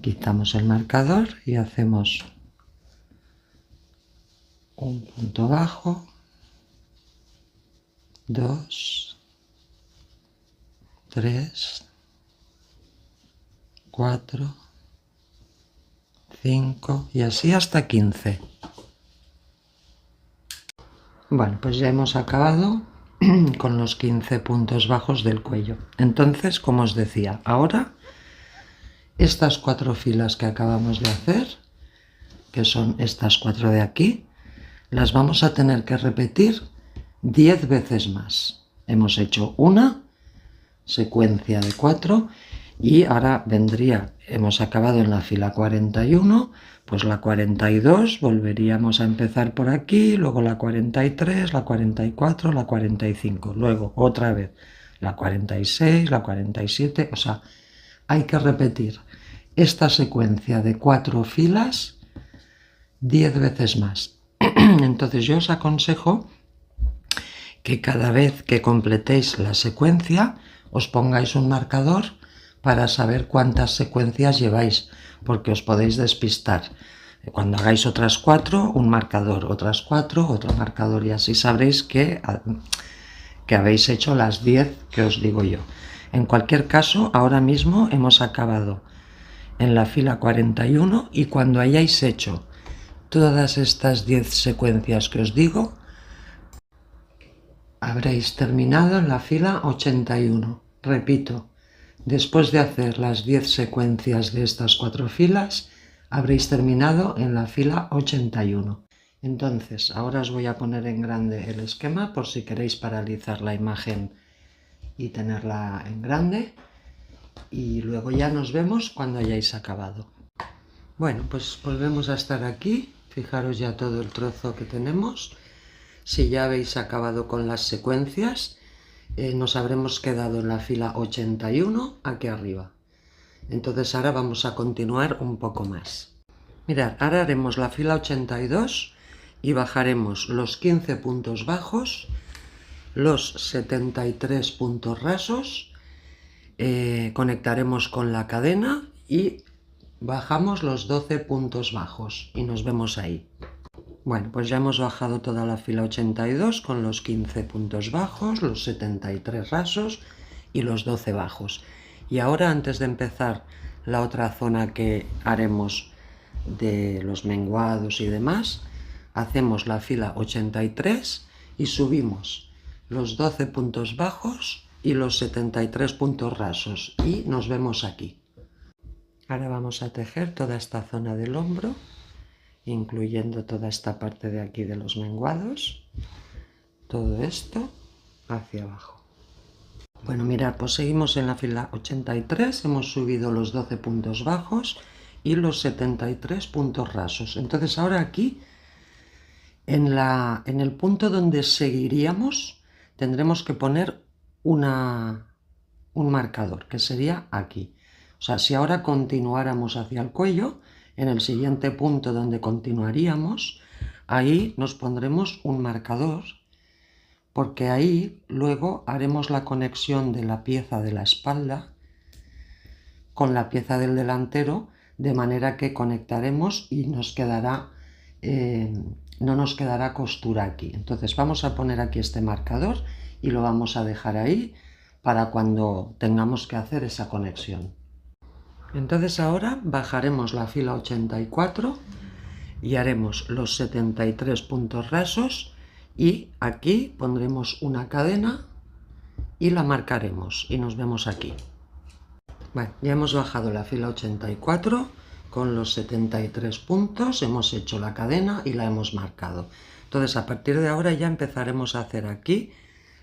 Speaker 1: quitamos el marcador y hacemos un punto bajo, 2, 3, 4, 5 y así hasta 15. Bueno, pues ya hemos acabado con los 15 puntos bajos del cuello. Entonces, como os decía, ahora estas 4 filas que acabamos de hacer, que son estas 4 de aquí, las vamos a tener que repetir 10 veces más. Hemos hecho una secuencia de 4 y ahora vendría, hemos acabado en la fila 41, pues la 42 volveríamos a empezar por aquí, luego la 43, la 44, la 45, luego otra vez la 46, la 47, o sea, hay que repetir esta secuencia de 4 filas 10 veces más. Entonces yo os aconsejo que cada vez que completéis la secuencia os pongáis un marcador para saber cuántas secuencias lleváis, porque os podéis despistar. Cuando hagáis otras 4, un marcador, otras 4, otro marcador, y así sabréis que habéis hecho las 10 que os digo yo. En cualquier caso, ahora mismo hemos acabado en la fila 41 y cuando hayáis hecho todas estas 10 secuencias que os digo, habréis terminado en la fila 81. Repito, después de hacer las 10 secuencias de estas 4 filas, habréis terminado en la fila 81. Entonces, ahora os voy a poner en grande el esquema por si queréis paralizar la imagen y tenerla en grande. Y luego ya nos vemos cuando hayáis acabado. Bueno, pues volvemos a estar aquí. Fijaros ya todo el trozo que tenemos. Si ya habéis acabado con las secuencias, nos habremos quedado en la fila 81 aquí arriba. Entonces ahora vamos a continuar un poco más. Mirad, ahora haremos la fila 82 y bajaremos los 15 puntos bajos, los 73 puntos rasos, conectaremos con la cadena y bajamos los 12 puntos bajos y nos vemos ahí. Bueno, pues ya hemos bajado toda la fila 82 con los 15 puntos bajos, los 73 rasos y los 12 bajos. Y ahora, antes de empezar la otra zona que haremos de los menguados y demás, hacemos la fila 83 y subimos los 12 puntos bajos y los 73 puntos rasos y nos vemos aquí. Ahora vamos a tejer toda esta zona del hombro, incluyendo toda esta parte de aquí de los menguados, todo esto hacia abajo. Bueno, mirad, pues seguimos en la fila 83, hemos subido los 12 puntos bajos y los 73 puntos rasos. Entonces ahora aquí, en el punto donde seguiríamos, tendremos que poner un marcador, que sería aquí. O sea, si ahora continuáramos hacia el cuello, en el siguiente punto donde continuaríamos, ahí nos pondremos un marcador, porque ahí luego haremos la conexión de la pieza de la espalda con la pieza del delantero, de manera que conectaremos y nos quedará, no nos quedará costura aquí. Entonces vamos a poner aquí este marcador y lo vamos a dejar ahí para cuando tengamos que hacer esa conexión. Entonces ahora bajaremos la fila 84 y haremos los 73 puntos rasos y aquí pondremos una cadena y la marcaremos y nos vemos aquí. Bueno, ya hemos bajado la fila 84 con los 73 puntos, hemos hecho la cadena y la hemos marcado. Entonces a partir de ahora ya empezaremos a hacer aquí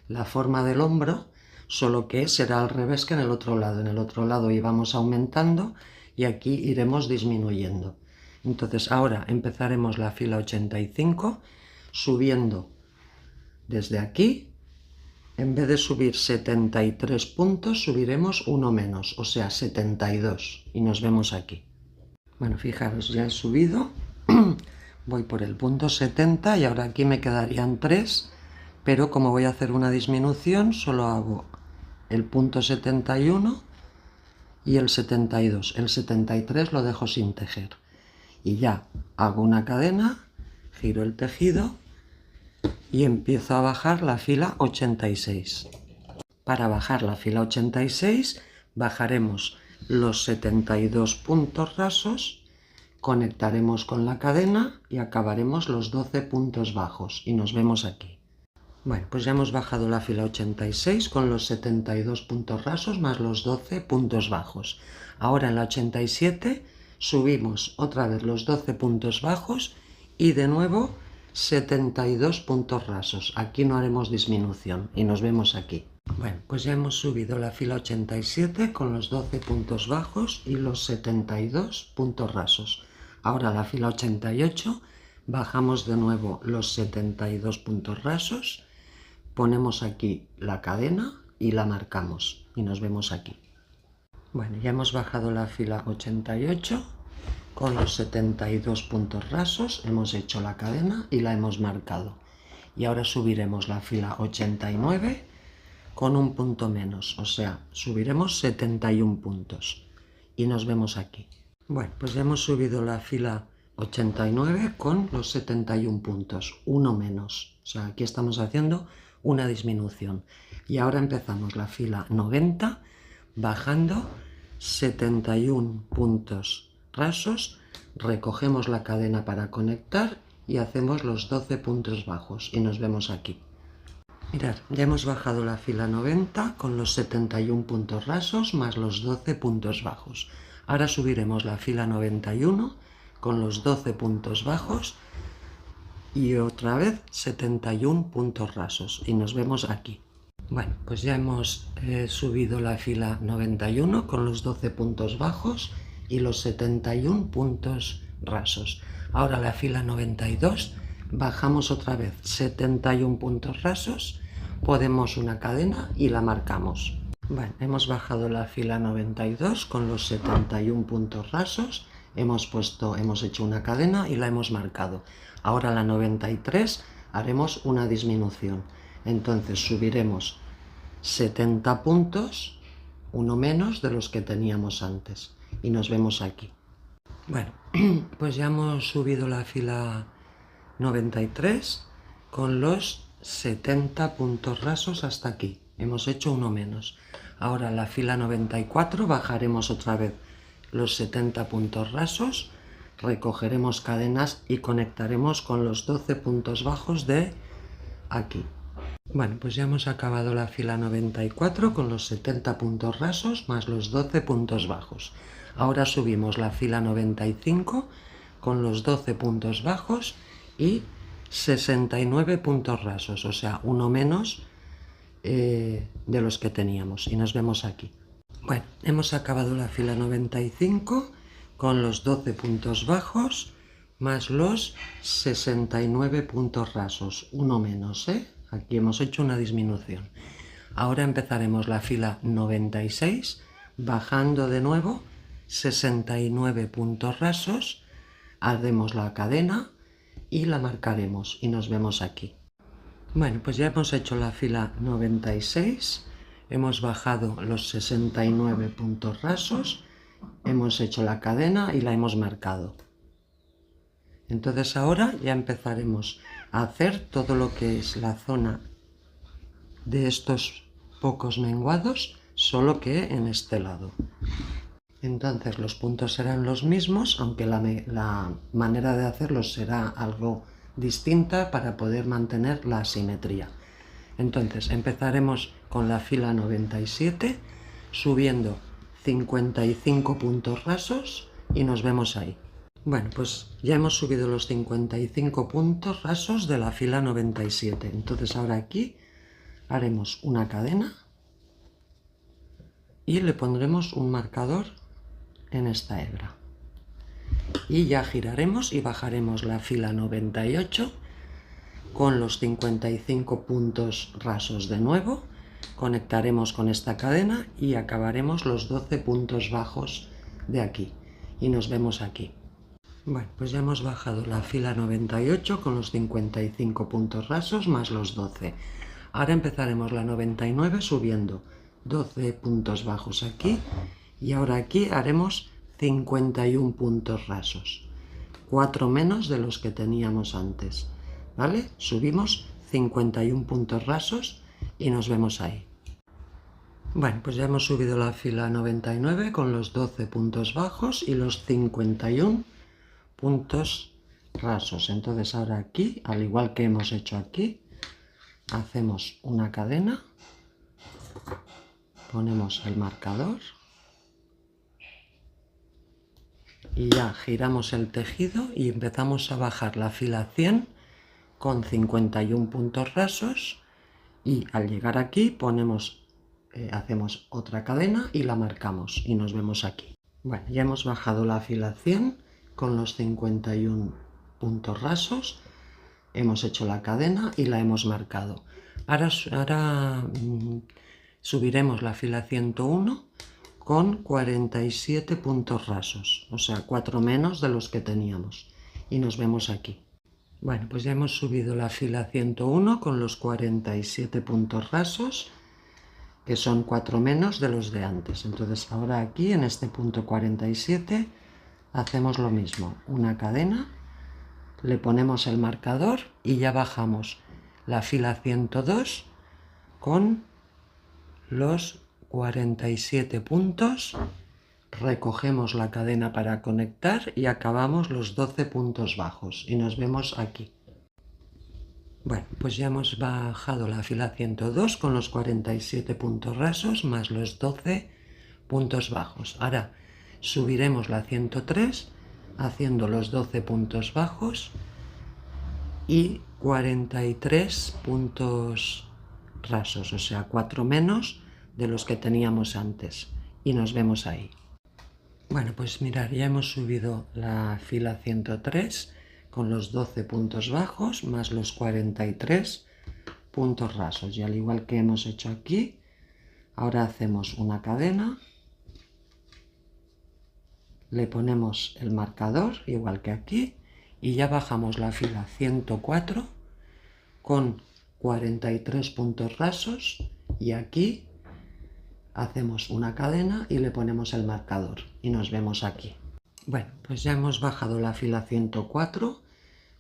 Speaker 1: la forma del hombro, solo que será al revés que en el otro lado. En el otro lado íbamos aumentando y aquí iremos disminuyendo. Entonces ahora empezaremos la fila 85 subiendo desde aquí. En vez de subir 73 puntos, subiremos uno menos, o sea 72, y nos vemos aquí. Bueno, fijaros, ya he subido, voy por el punto 70 y ahora aquí me quedarían 3, pero como voy a hacer una disminución, solo hago el punto 71 y el 72. El 73 lo dejo sin tejer. Y ya hago una cadena, giro el tejido y empiezo a bajar la fila 86. Para bajar la fila 86 bajaremos los 72 puntos rasos, conectaremos con la cadena y acabaremos los 12 puntos bajos y nos vemos aquí. Bueno, pues ya hemos bajado la fila 86 con los 72 puntos rasos más los 12 puntos bajos. Ahora en la 87 subimos otra vez los 12 puntos bajos y de nuevo 72 puntos rasos. Aquí no haremos disminución y nos vemos aquí. Bueno, pues ya hemos subido la fila 87 con los 12 puntos bajos y los 72 puntos rasos. Ahora la fila 88 bajamos de nuevo los 72 puntos rasos, ponemos aquí la cadena y la marcamos y nos vemos aquí. Bueno, ya hemos bajado la fila 88 con los 72 puntos rasos, hemos hecho la cadena y la hemos marcado. Y ahora subiremos la fila 89 con un punto menos, o sea, subiremos 71 puntos y nos vemos aquí. Bueno, pues ya hemos subido la fila 89 con los 71 puntos, uno menos, o sea, aquí estamos haciendo una disminución. Y ahora empezamos la fila 90 bajando 71 puntos rasos, recogemos la cadena para conectar y hacemos los 12 puntos bajos y nos vemos aquí. Mirad, ya hemos bajado la fila 90 con los 71 puntos rasos más los 12 puntos bajos. Ahora subiremos la fila 91 con los 12 puntos bajos y otra vez 71 puntos rasos y nos vemos aquí. Bueno, pues ya hemos subido la fila 91 con los 12 puntos bajos y los 71 puntos rasos. Ahora la fila 92, bajamos otra vez 71 puntos rasos, ponemos una cadena y la marcamos. Bueno, hemos bajado la fila 92 con los 71 puntos rasos, hemos hecho una cadena y la hemos marcado. Ahora la 93 haremos una disminución. Entonces subiremos 70 puntos, uno menos de los que teníamos antes. Y nos vemos aquí. Bueno, pues ya hemos subido la fila 93 con los 70 puntos rasos hasta aquí. Hemos hecho uno menos. Ahora la fila 94 bajaremos otra vez los 70 puntos rasos, recogeremos cadenas y conectaremos con los 12 puntos bajos de aquí. Bueno, pues ya hemos acabado la fila 94 con los 70 puntos rasos más los 12 puntos bajos. Ahora subimos la fila 95 con los 12 puntos bajos y 69 puntos rasos, o sea, uno menos de los que teníamos. Y nos vemos aquí. Bueno, hemos acabado la fila 95 con los 12 puntos bajos más los 69 puntos rasos, uno menos, Aquí hemos hecho una disminución. Ahora empezaremos la fila 96, bajando de nuevo 69 puntos rasos, haremos la cadena y la marcaremos y nos vemos aquí. Bueno, pues ya hemos hecho la fila 96, hemos bajado los 69 puntos rasos, hemos hecho la cadena y la hemos marcado. Entonces ahora ya empezaremos a hacer todo lo que es la zona de estos pocos menguados, solo que en este lado. Entonces los puntos serán los mismos, aunque la manera de hacerlos será algo distinta para poder mantener la asimetría. Entonces empezaremos con la fila 97, subiendo 55 puntos rasos y nos vemos ahí. Bueno, pues ya hemos subido los 55 puntos rasos de la fila 97. Entonces ahora aquí haremos una cadena y le pondremos un marcador en esta hebra. Y ya giraremos y bajaremos la fila 98 con los 55 puntos rasos de nuevo. Conectaremos con esta cadena y acabaremos los 12 puntos bajos de aquí. Y nos vemos aquí. Bueno, pues ya hemos bajado la fila 98 con los 55 puntos rasos más los 12. Ahora empezaremos la 99 subiendo 12 puntos bajos aquí y ahora aquí haremos 51 puntos rasos, 4 menos de los que teníamos antes, ¿vale? Subimos 51 puntos rasos y nos vemos ahí. Bueno, pues ya hemos subido la fila 99 con los 12 puntos bajos y los 51 puntos rasos. Entonces ahora aquí, al igual que hemos hecho aquí, hacemos una cadena, ponemos el marcador y ya giramos el tejido y empezamos a bajar la fila 100 con 51 puntos rasos y al llegar aquí hacemos otra cadena y la marcamos y nos vemos aquí. Bueno, ya hemos bajado la fila 100 con los 51 puntos rasos, hemos hecho la cadena y la hemos marcado. Ahora subiremos la fila 101 con 47 puntos rasos, o sea, 4 menos de los que teníamos. Y nos vemos aquí. Bueno, pues ya hemos subido la fila 101 con los 47 puntos rasos, que son 4 menos de los de antes. Entonces ahora aquí, en este punto 47, hacemos lo mismo, una cadena, le ponemos el marcador y ya bajamos la fila 102 con los 47 puntos, recogemos la cadena para conectar y acabamos los 12 puntos bajos y nos vemos aquí. Bueno, pues ya hemos bajado la fila 102 con los 47 puntos rasos más los 12 puntos bajos. Ahora subiremos la 103 haciendo los 12 puntos bajos y 43 puntos rasos, o sea, 4 menos de los que teníamos antes. Y nos vemos ahí. Bueno, pues mirad, ya hemos subido la fila 103 con los 12 puntos bajos más los 43 puntos rasos. Y al igual que hemos hecho aquí, ahora hacemos una cadena, le ponemos el marcador, igual que aquí, y ya bajamos la fila 104 con 43 puntos rasos, y aquí hacemos una cadena y le ponemos el marcador y nos vemos aquí. Bueno, pues ya hemos bajado la fila 104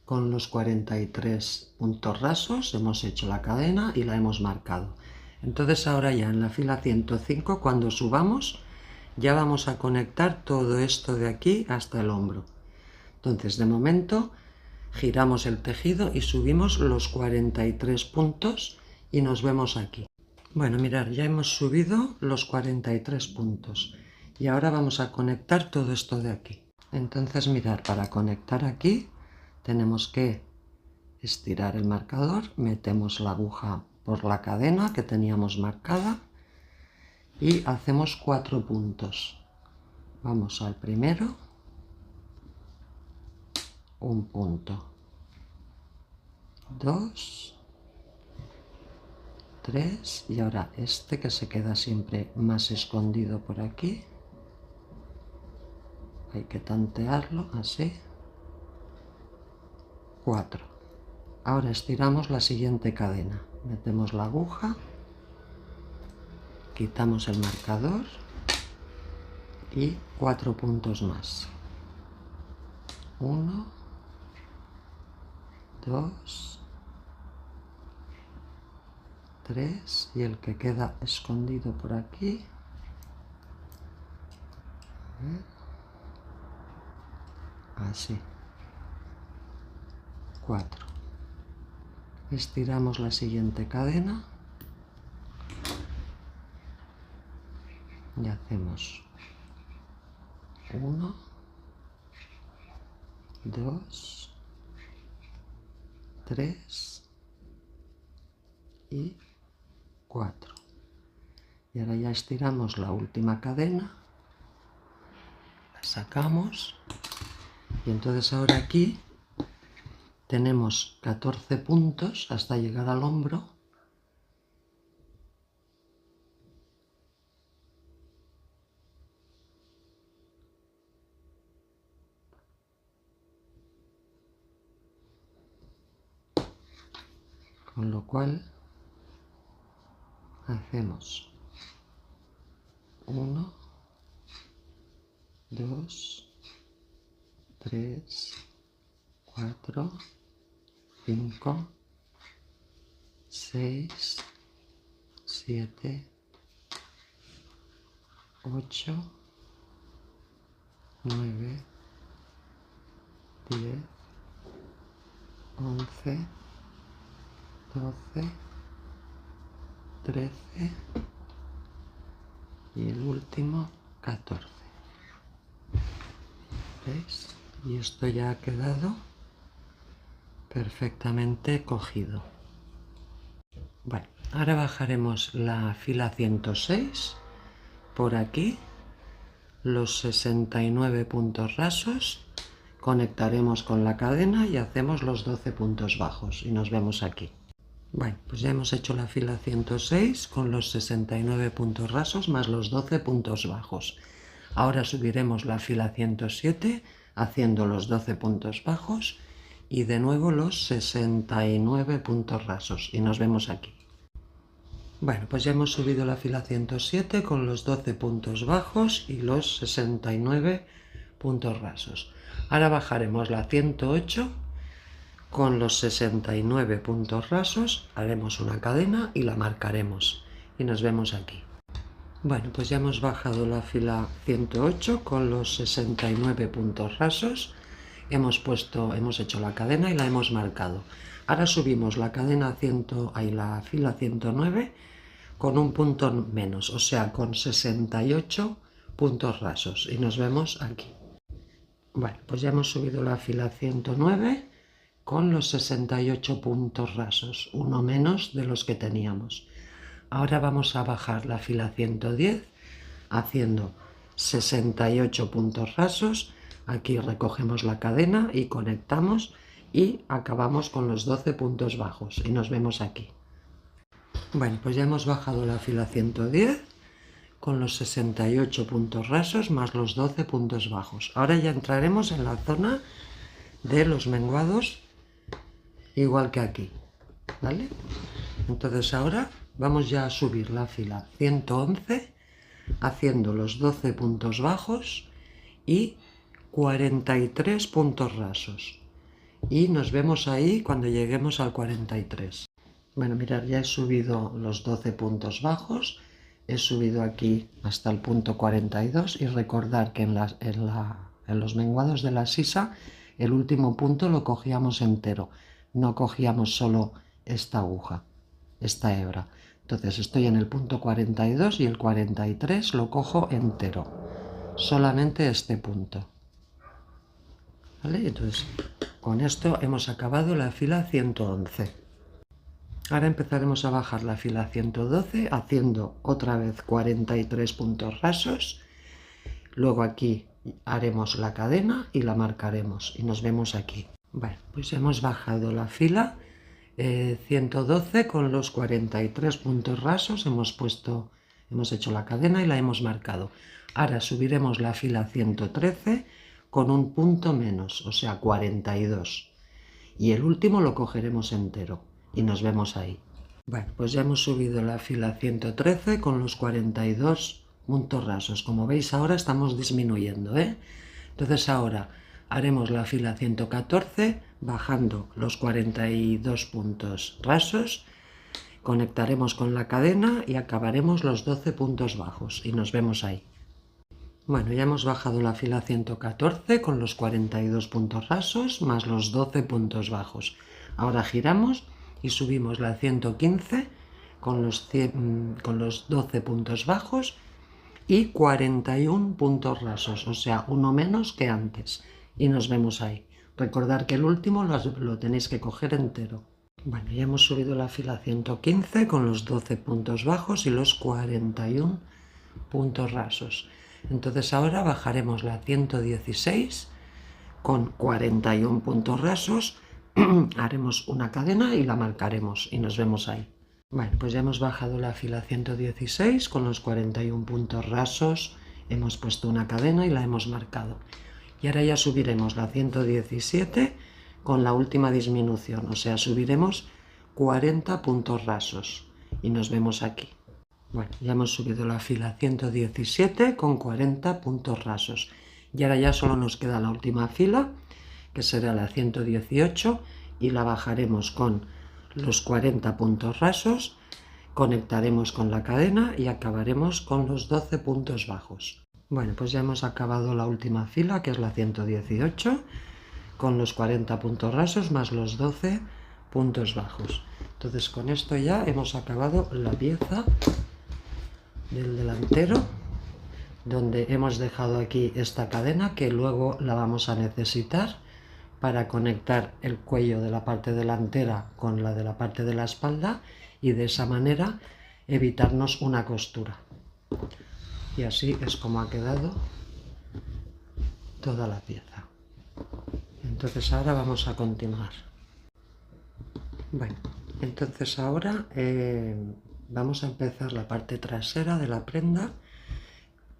Speaker 1: con los 43 puntos rasos, hemos hecho la cadena y la hemos marcado. Entonces ahora ya en la fila 105, cuando subamos, ya vamos a conectar todo esto de aquí hasta el hombro. Entonces de momento giramos el tejido y subimos los 43 puntos y nos vemos aquí. Bueno, mirad, ya hemos subido los 43 puntos y ahora vamos a conectar todo esto de aquí. Entonces mirad, para conectar aquí tenemos que estirar el marcador, metemos la aguja por la cadena que teníamos marcada y hacemos 4 puntos. Vamos al primero, un punto, 2, 3 y ahora este que se queda siempre más escondido por aquí, hay que tantearlo así, 4. Ahora estiramos la siguiente cadena, metemos la aguja, quitamos el marcador y 4 puntos más, 1, 2, 3 y el que queda escondido por aquí, así, 4. Estiramos la siguiente cadena y hacemos 1, 2, 3 y 4. Y ahora ya estiramos la última cadena, la sacamos y entonces ahora aquí tenemos 14 puntos hasta llegar al hombro. Con lo cual hacemos 1, 2, 3, 4, 5, 6, 7, 8, 9, 10, 11, 12, 13 y el último 14. ¿Veis? Y esto ya ha quedado perfectamente cogido. Bueno, ahora bajaremos la fila 106 por aquí, los 69 puntos rasos, conectaremos con la cadena y hacemos los 12 puntos bajos y nos vemos aquí. Bueno, pues ya hemos hecho la fila 106 con los 69 puntos rasos más los 12 puntos bajos. Ahora subiremos la fila 107 haciendo los 12 puntos bajos y de nuevo los 69 puntos rasos y nos vemos aquí. Bueno, pues ya hemos subido la fila 107 con los 12 puntos bajos y los 69 puntos rasos. Ahora bajaremos la 108 con los 69 puntos rasos, haremos una cadena y la marcaremos y nos vemos aquí. Bueno, pues ya hemos bajado la fila 108 con los 69 puntos rasos, hemos hecho la cadena y la hemos marcado. Ahora subimos la cadena la fila 109 con un punto menos, o sea, con 68 puntos rasos y nos vemos aquí. Bueno, pues ya hemos subido la fila 109 con los 68 puntos rasos, uno menos de los que teníamos. Ahora vamos a bajar la fila 110 haciendo 68 puntos rasos. Aquí recogemos la cadena y conectamos y acabamos con los 12 puntos bajos y nos vemos aquí. Bueno, pues ya hemos bajado la fila 110 con los 68 puntos rasos más los 12 puntos bajos. Ahora ya entraremos en la zona de los menguados igual que aquí, ¿vale? Entonces ahora vamos ya a subir la fila 111 haciendo los 12 puntos bajos y 43 puntos rasos. Y nos vemos ahí cuando lleguemos al 43. Bueno, mirad, ya he subido los 12 puntos bajos, he subido aquí hasta el punto 42 y recordar que en los menguados de la sisa el último punto lo cogíamos entero, no cogíamos solo esta aguja, esta hebra. Entonces estoy en el punto 42 y el 43 lo cojo entero, solamente este punto. ¿Vale? Entonces con esto hemos acabado la fila 111. Ahora empezaremos a bajar la fila 112 haciendo otra vez 43 puntos rasos. Luego aquí haremos la cadena y la marcaremos y nos vemos aquí. Bueno, pues hemos bajado la fila 112 con los 43 puntos rasos. Hemos hecho la cadena y la hemos marcado. Ahora subiremos la fila 113 con un punto menos, o sea 42. Y el último lo cogeremos entero y nos vemos ahí. Bueno, pues ya hemos subido la fila 113 con los 42 puntos rasos. Como veis ahora estamos disminuyendo, ¿eh? Entonces ahora haremos la fila 114 bajando los 42 puntos rasos, conectaremos con la cadena y acabaremos los 12 puntos bajos y nos vemos ahí. Bueno, ya hemos bajado la fila 114 con los 42 puntos rasos más los 12 puntos bajos. Ahora giramos y subimos la 115 con los 12 puntos bajos y 41 puntos rasos, o sea, uno menos que antes. Y nos vemos ahí. Recordad que el último lo tenéis que coger entero. Bueno, ya hemos subido la fila 115 con los 12 puntos bajos y los 41 puntos rasos. Entonces ahora bajaremos la 116 con 41 puntos rasos, haremos una cadena y la marcaremos y nos vemos ahí. Bueno, pues ya hemos bajado la fila 116 con los 41 puntos rasos, hemos puesto una cadena y la hemos marcado. Y ahora ya subiremos la 117 con la última disminución, o sea, subiremos 40 puntos rasos y nos vemos aquí. Bueno, ya hemos subido la fila 117 con 40 puntos rasos. Y ahora ya solo nos queda la última fila, que será la 118, y la bajaremos con los 40 puntos rasos, conectaremos con la cadena y acabaremos con los 12 puntos bajos. Bueno, pues ya hemos acabado la última fila, que es la 118, con los 40 puntos rasos más los 12 puntos bajos. Entonces con esto ya hemos acabado la pieza del delantero, donde hemos dejado aquí esta cadena que luego la vamos a necesitar para conectar el cuello de la parte delantera con la de la parte de la espalda y de esa manera evitarnos una costura. Y así es como ha quedado toda la pieza. Entonces ahora vamos a continuar. Bueno, entonces ahora vamos a empezar la parte trasera de la prenda,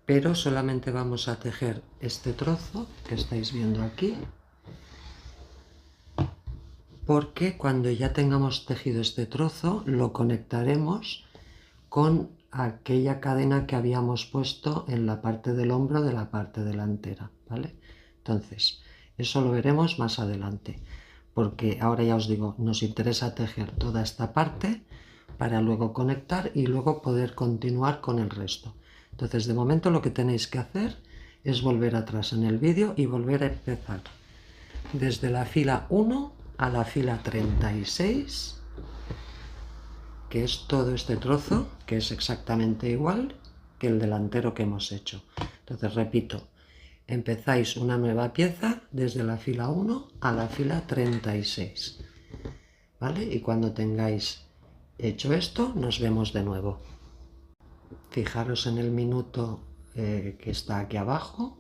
Speaker 1: pero solamente vamos a tejer este trozo que estáis viendo aquí, porque cuando ya tengamos tejido este trozo lo conectaremos con aquella cadena que habíamos puesto en la parte del hombro de la parte delantera, ¿vale? Entonces, eso lo veremos más adelante, porque ahora ya os digo, nos interesa tejer toda esta parte para luego conectar y luego poder continuar con el resto. Entonces, de momento lo que tenéis que hacer es volver atrás en el vídeo y volver a empezar desde la fila 1 a la fila 36, que es todo este trozo, que es exactamente igual que el delantero que hemos hecho. Entonces repito, empezáis una nueva pieza desde la fila 1 a la fila 36, ¿vale? Y cuando tengáis hecho esto, nos vemos de nuevo. Fijaros en el minuto que está aquí abajo,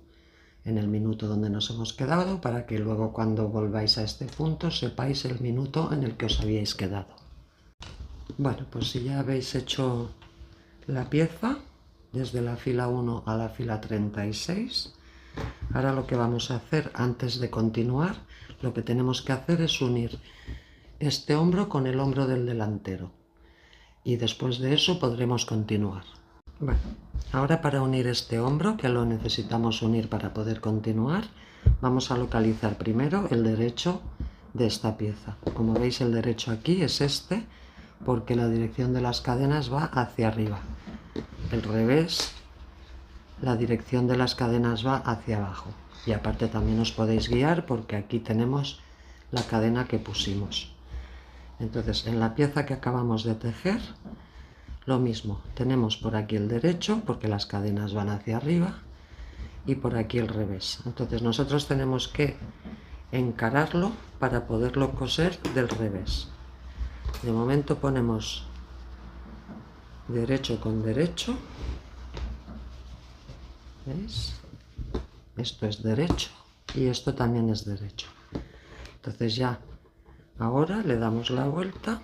Speaker 1: en el minuto donde nos hemos quedado, para que luego cuando volváis a este punto sepáis el minuto en el que os habíais quedado. Bueno, pues si ya habéis hecho la pieza desde la fila 1 a la fila 36, ahora lo que vamos a hacer antes de continuar, lo que tenemos que hacer es unir este hombro con el hombro del delantero, y después de eso podremos continuar. Bueno, ahora para unir este hombro, que lo necesitamos unir para poder continuar, vamos a localizar primero el derecho de esta pieza. Como veis, el derecho aquí es este, porque la dirección de las cadenas va hacia arriba. El revés, la dirección de las cadenas va hacia abajo. Y aparte también os podéis guiar porque aquí tenemos la cadena que pusimos. Entonces, en la pieza que acabamos de tejer, lo mismo, tenemos por aquí el derecho, porque las cadenas van hacia arriba, y por aquí el revés. Entonces nosotros tenemos que encararlo para poderlo coser del revés. De momento ponemos derecho con derecho, ¿veis? Esto es derecho y esto también es derecho. Entonces ya ahora le damos la vuelta.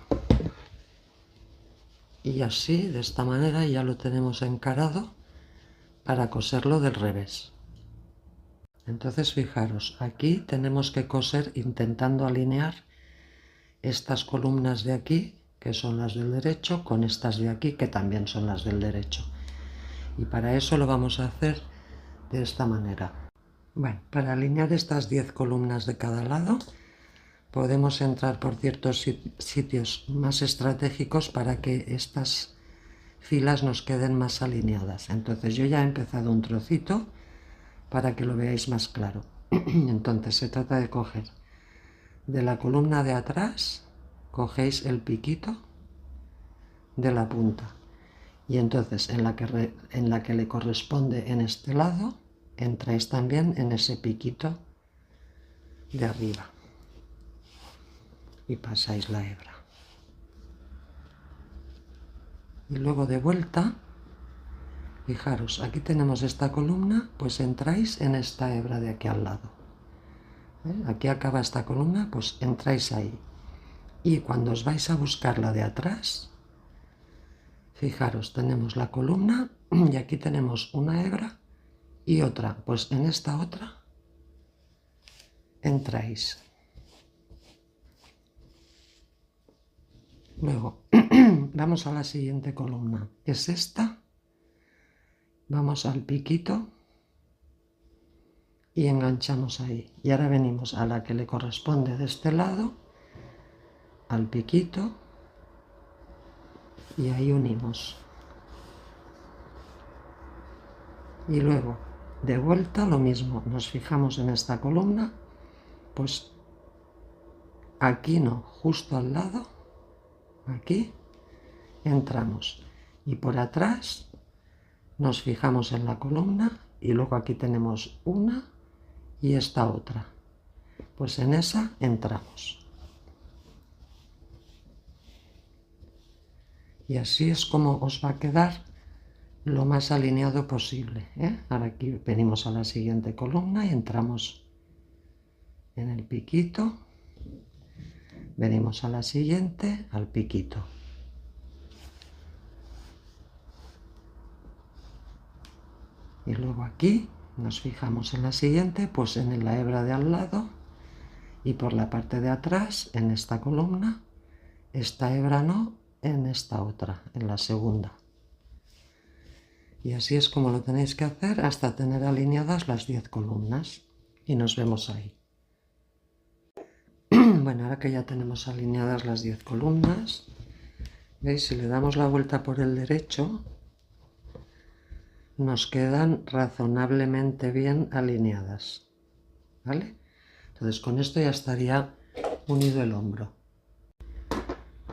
Speaker 1: Y así, de esta manera, ya lo tenemos encarado para coserlo del revés. Entonces, fijaros, aquí tenemos que coser intentando alinear estas columnas de aquí, que son las del derecho, con estas de aquí, que también son las del derecho. Y para eso lo vamos a hacer de esta manera. Bueno, para alinear estas 10 columnas de cada lado, podemos entrar por ciertos sitios más estratégicos para que estas filas nos queden más alineadas. Entonces yo ya he empezado un trocito para que lo veáis más claro. Entonces se trata de coger de la columna de atrás, cogéis el piquito de la punta y entonces en la que le corresponde en este lado, entráis también en ese piquito de arriba. Y pasáis la hebra. Y luego de vuelta, fijaros, aquí tenemos esta columna, pues entráis en esta hebra de aquí al lado. Aquí acaba esta columna, pues entráis ahí. Y cuando os vais a buscar la de atrás, fijaros, tenemos la columna y aquí tenemos una hebra y otra. Pues en esta otra entráis. Luego, vamos a la siguiente columna, que es esta. Vamos al piquito y enganchamos ahí. Y ahora venimos a la que le corresponde de este lado, al piquito, y ahí unimos. Y luego, de vuelta, lo mismo. Nos fijamos en esta columna, pues aquí no, justo al lado, aquí, entramos. Y por atrás nos fijamos en la columna y luego aquí tenemos una y esta otra. Pues en esa entramos. Y así es como os va a quedar lo más alineado posible, ¿eh? Ahora aquí venimos a la siguiente columna y entramos en el piquito. Venimos a la siguiente, al piquito. Y luego aquí nos fijamos en la siguiente, pues en la hebra de al lado, y por la parte de atrás, en esta columna, esta hebra no, en esta otra, en la segunda. Y así es como lo tenéis que hacer hasta tener alineadas las 10 columnas. Y nos vemos ahí. Bueno, ahora que ya tenemos alineadas las 10 columnas, ¿veis? Si le damos la vuelta por el derecho, nos quedan razonablemente bien alineadas, ¿vale? Entonces con esto ya estaría unido el hombro.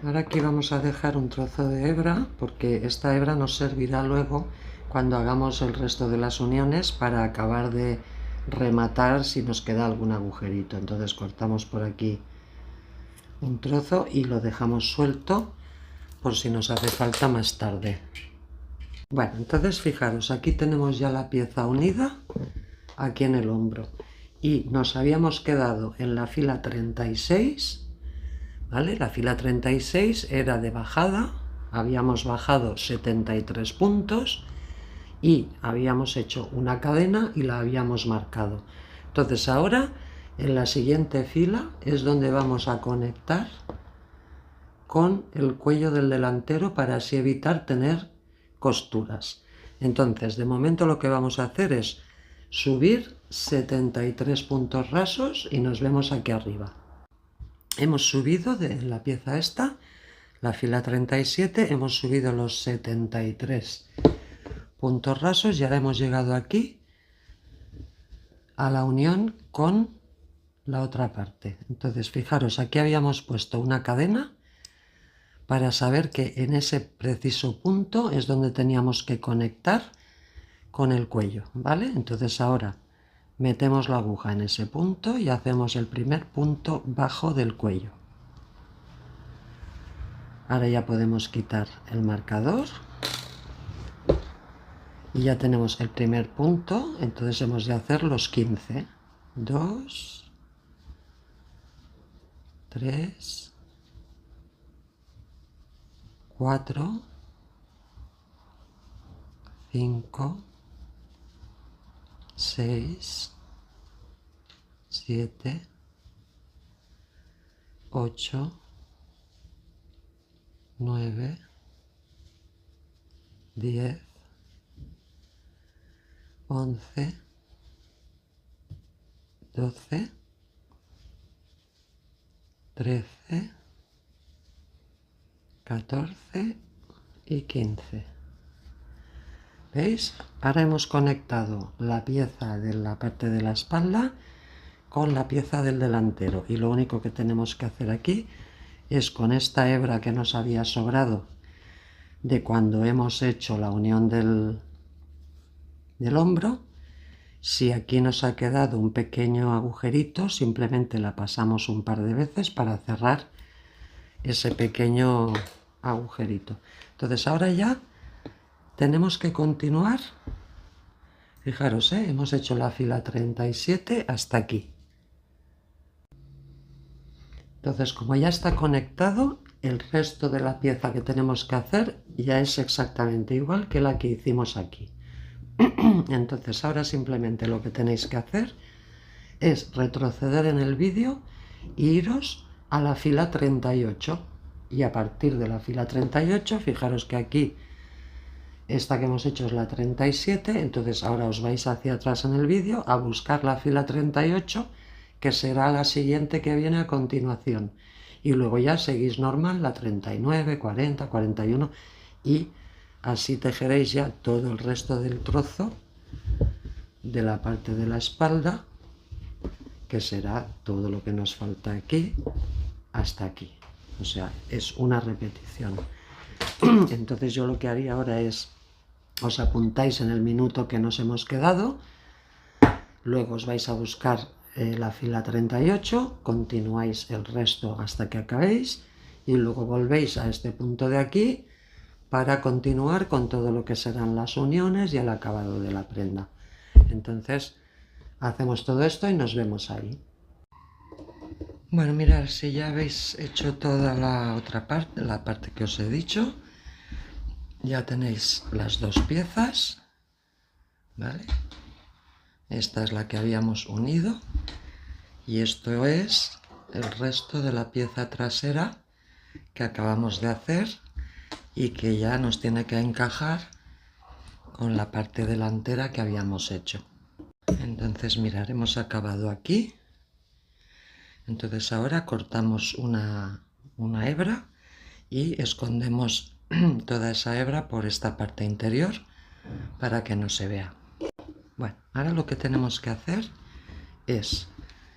Speaker 1: Ahora aquí vamos a dejar un trozo de hebra, porque esta hebra nos servirá luego cuando hagamos el resto de las uniones para acabar de rematar si nos queda algún agujerito. Entonces cortamos por aquí un trozo y lo dejamos suelto por si nos hace falta más tarde. Bueno, entonces fijaros, aquí tenemos ya la pieza unida aquí en el hombro y nos habíamos quedado en la fila 36, ¿vale? La fila 36 era de bajada, habíamos bajado 73 puntos y habíamos hecho una cadena y la habíamos marcado. Entonces ahora en la siguiente fila es donde vamos a conectar con el cuello del delantero para así evitar tener costuras. Entonces de momento lo que vamos a hacer es subir 73 puntos rasos y nos vemos aquí arriba. Hemos subido de la pieza esta, la fila 37, hemos subido los 73 puntos rasos y ahora hemos llegado aquí a la unión con la otra parte. Entonces fijaros, aquí habíamos puesto una cadena para saber que en ese preciso punto es donde teníamos que conectar con el cuello, ¿vale? Entonces ahora metemos la aguja en ese punto y hacemos el primer punto bajo del cuello. Ahora ya podemos quitar el marcador y ya tenemos el primer punto, entonces hemos de hacer los 15. 2, 3, 4, 5, 6, 7, 8, 9, 10, 11, 12, 13, 14 y 15. ¿Veis? Ahora hemos conectado la pieza de la parte de la espalda con la pieza del delantero y lo único que tenemos que hacer aquí es con esta hebra que nos había sobrado de cuando hemos hecho la unión del hombro. Si aquí nos ha quedado un pequeño agujerito, simplemente la pasamos un par de veces para cerrar ese pequeño agujerito. Entonces ahora ya tenemos que continuar. Fijaros, hemos hecho la fila 37 hasta aquí. Entonces, como ya está conectado, el resto de la pieza que tenemos que hacer ya es exactamente igual que la que hicimos aquí. Entonces ahora simplemente lo que tenéis que hacer es retroceder en el vídeo e iros a la fila 38 y a partir de la fila 38, fijaros que aquí esta que hemos hecho es la 37, entonces ahora os vais hacia atrás en el vídeo a buscar la fila 38, que será la siguiente que viene a continuación, y luego ya seguís normal la 39, 40, 41 y así tejeréis ya todo el resto del trozo de la parte de la espalda, que será todo lo que nos falta aquí hasta aquí. O sea, es una repetición. Entonces yo lo que haría ahora es, os apuntáis en el minuto que nos hemos quedado, luego os vais a buscar la fila 38, continuáis el resto hasta que acabéis y luego volvéis a este punto de aquí para continuar con todo lo que serán las uniones y el acabado de la prenda. Entonces hacemos todo esto y nos vemos ahí. Bueno, mirad, si ya habéis hecho toda la otra parte, la parte que os he dicho, ya tenéis las dos piezas, ¿vale? Esta es la que habíamos unido y esto es el resto de la pieza trasera que acabamos de hacer y que ya nos tiene que encajar con la parte delantera que habíamos hecho. Entonces mirad, hemos acabado aquí. Entonces ahora cortamos una hebra y escondemos toda esa hebra por esta parte interior para que no se vea. Bueno, ahora lo que tenemos que hacer es,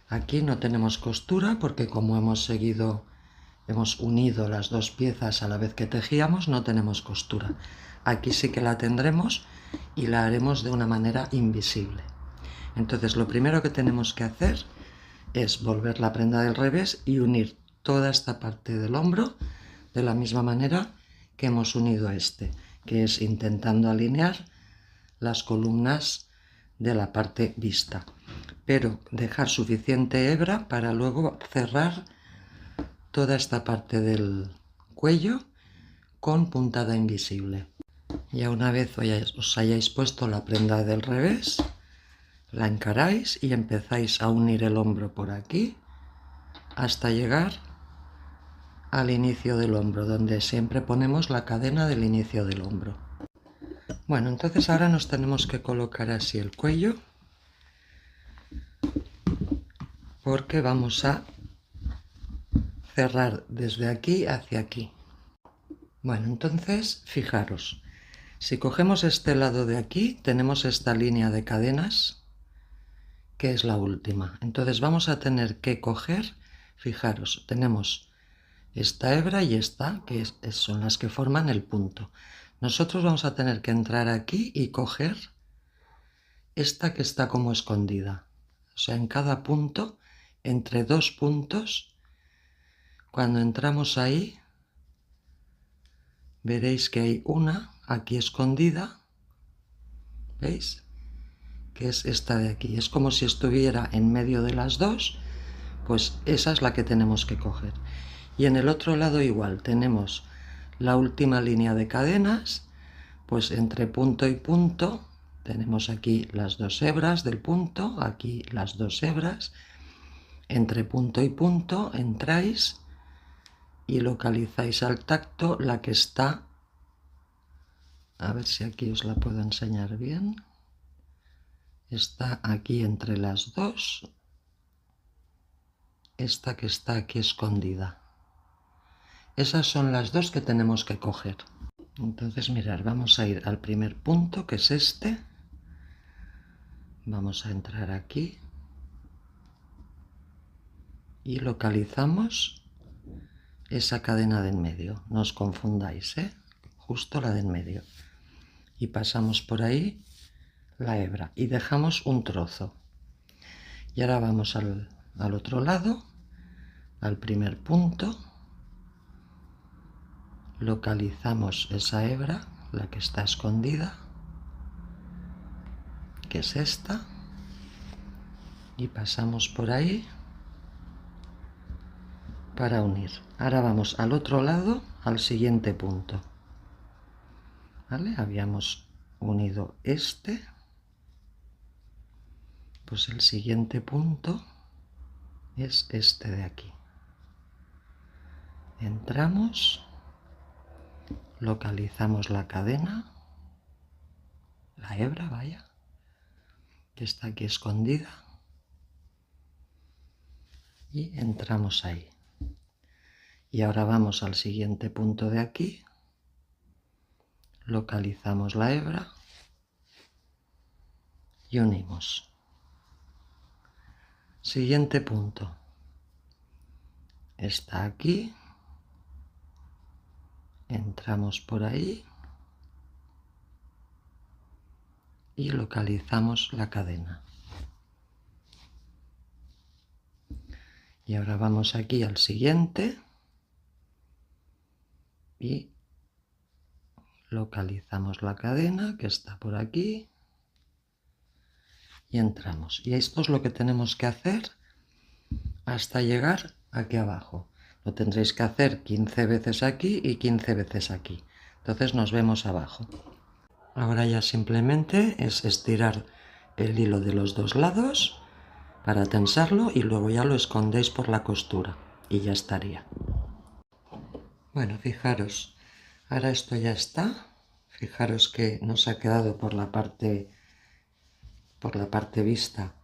Speaker 1: aquí no tenemos costura porque como hemos unido las dos piezas a la vez que tejíamos, no tenemos costura. Aquí sí que la tendremos y la haremos de una manera invisible. Entonces lo primero que tenemos que hacer es volver la prenda del revés y unir toda esta parte del hombro de la misma manera que hemos unido este, que es intentando alinear las columnas de la parte vista, pero dejar suficiente hebra para luego cerrar toda esta parte del cuello con puntada invisible. Ya una vez os hayáis puesto la prenda del revés, la encaráis y empezáis a unir el hombro por aquí hasta llegar al inicio del hombro, donde siempre ponemos la cadena del inicio del hombro. Bueno, entonces ahora nos tenemos que colocar así el cuello, porque vamos a cerrar desde aquí hacia aquí. Bueno, entonces fijaros, si cogemos este lado de aquí, tenemos esta línea de cadenas, que es la última. Entonces vamos a tener que coger, fijaros, tenemos esta hebra y esta, que son las que forman el punto. Nosotros vamos a tener que entrar aquí y coger esta que está como escondida. O sea, en cada punto, entre dos puntos, cuando entramos ahí, veréis que hay una aquí escondida, ¿veis? Que es esta de aquí. Es como si estuviera en medio de las dos, pues esa es la que tenemos que coger. Y en el otro lado igual, tenemos la última línea de cadenas, pues entre punto y punto, tenemos aquí las dos hebras del punto, aquí las dos hebras, entre punto y punto entráis y localizáis al tacto la que está, a ver si aquí os la puedo enseñar bien, está aquí entre las dos, esta que está aquí escondida. Esas son las dos que tenemos que coger. Entonces mirad, vamos a ir al primer punto, que es este. Vamos a entrar aquí y localizamos esa cadena de en medio. No os confundáis, justo la de en medio. Y pasamos por ahí la hebra y dejamos un trozo. Y ahora vamos al otro lado, al primer punto. Localizamos esa hebra, la que está escondida, que es esta, y pasamos por ahí para unir. Ahora vamos al otro lado, al siguiente punto. ¿Vale? Habíamos unido este, pues el siguiente punto es este de aquí. Entramos, localizamos la cadena, la hebra, vaya, que está aquí escondida, y entramos ahí. Y ahora vamos al siguiente punto de aquí, localizamos la hebra y unimos. Siguiente punto, está aquí, entramos por ahí y localizamos la cadena. Y ahora vamos aquí al siguiente y localizamos la cadena que está por aquí y entramos. Y esto es lo que tenemos que hacer hasta llegar aquí abajo. Lo tendréis que hacer 15 veces aquí y 15 veces aquí. Entonces nos vemos abajo. Ahora ya simplemente es estirar el hilo de los dos lados para tensarlo y luego ya lo escondéis por la costura y ya estaría. Bueno, fijaros, ahora esto ya está. Fijaros que nos ha quedado por la parte vista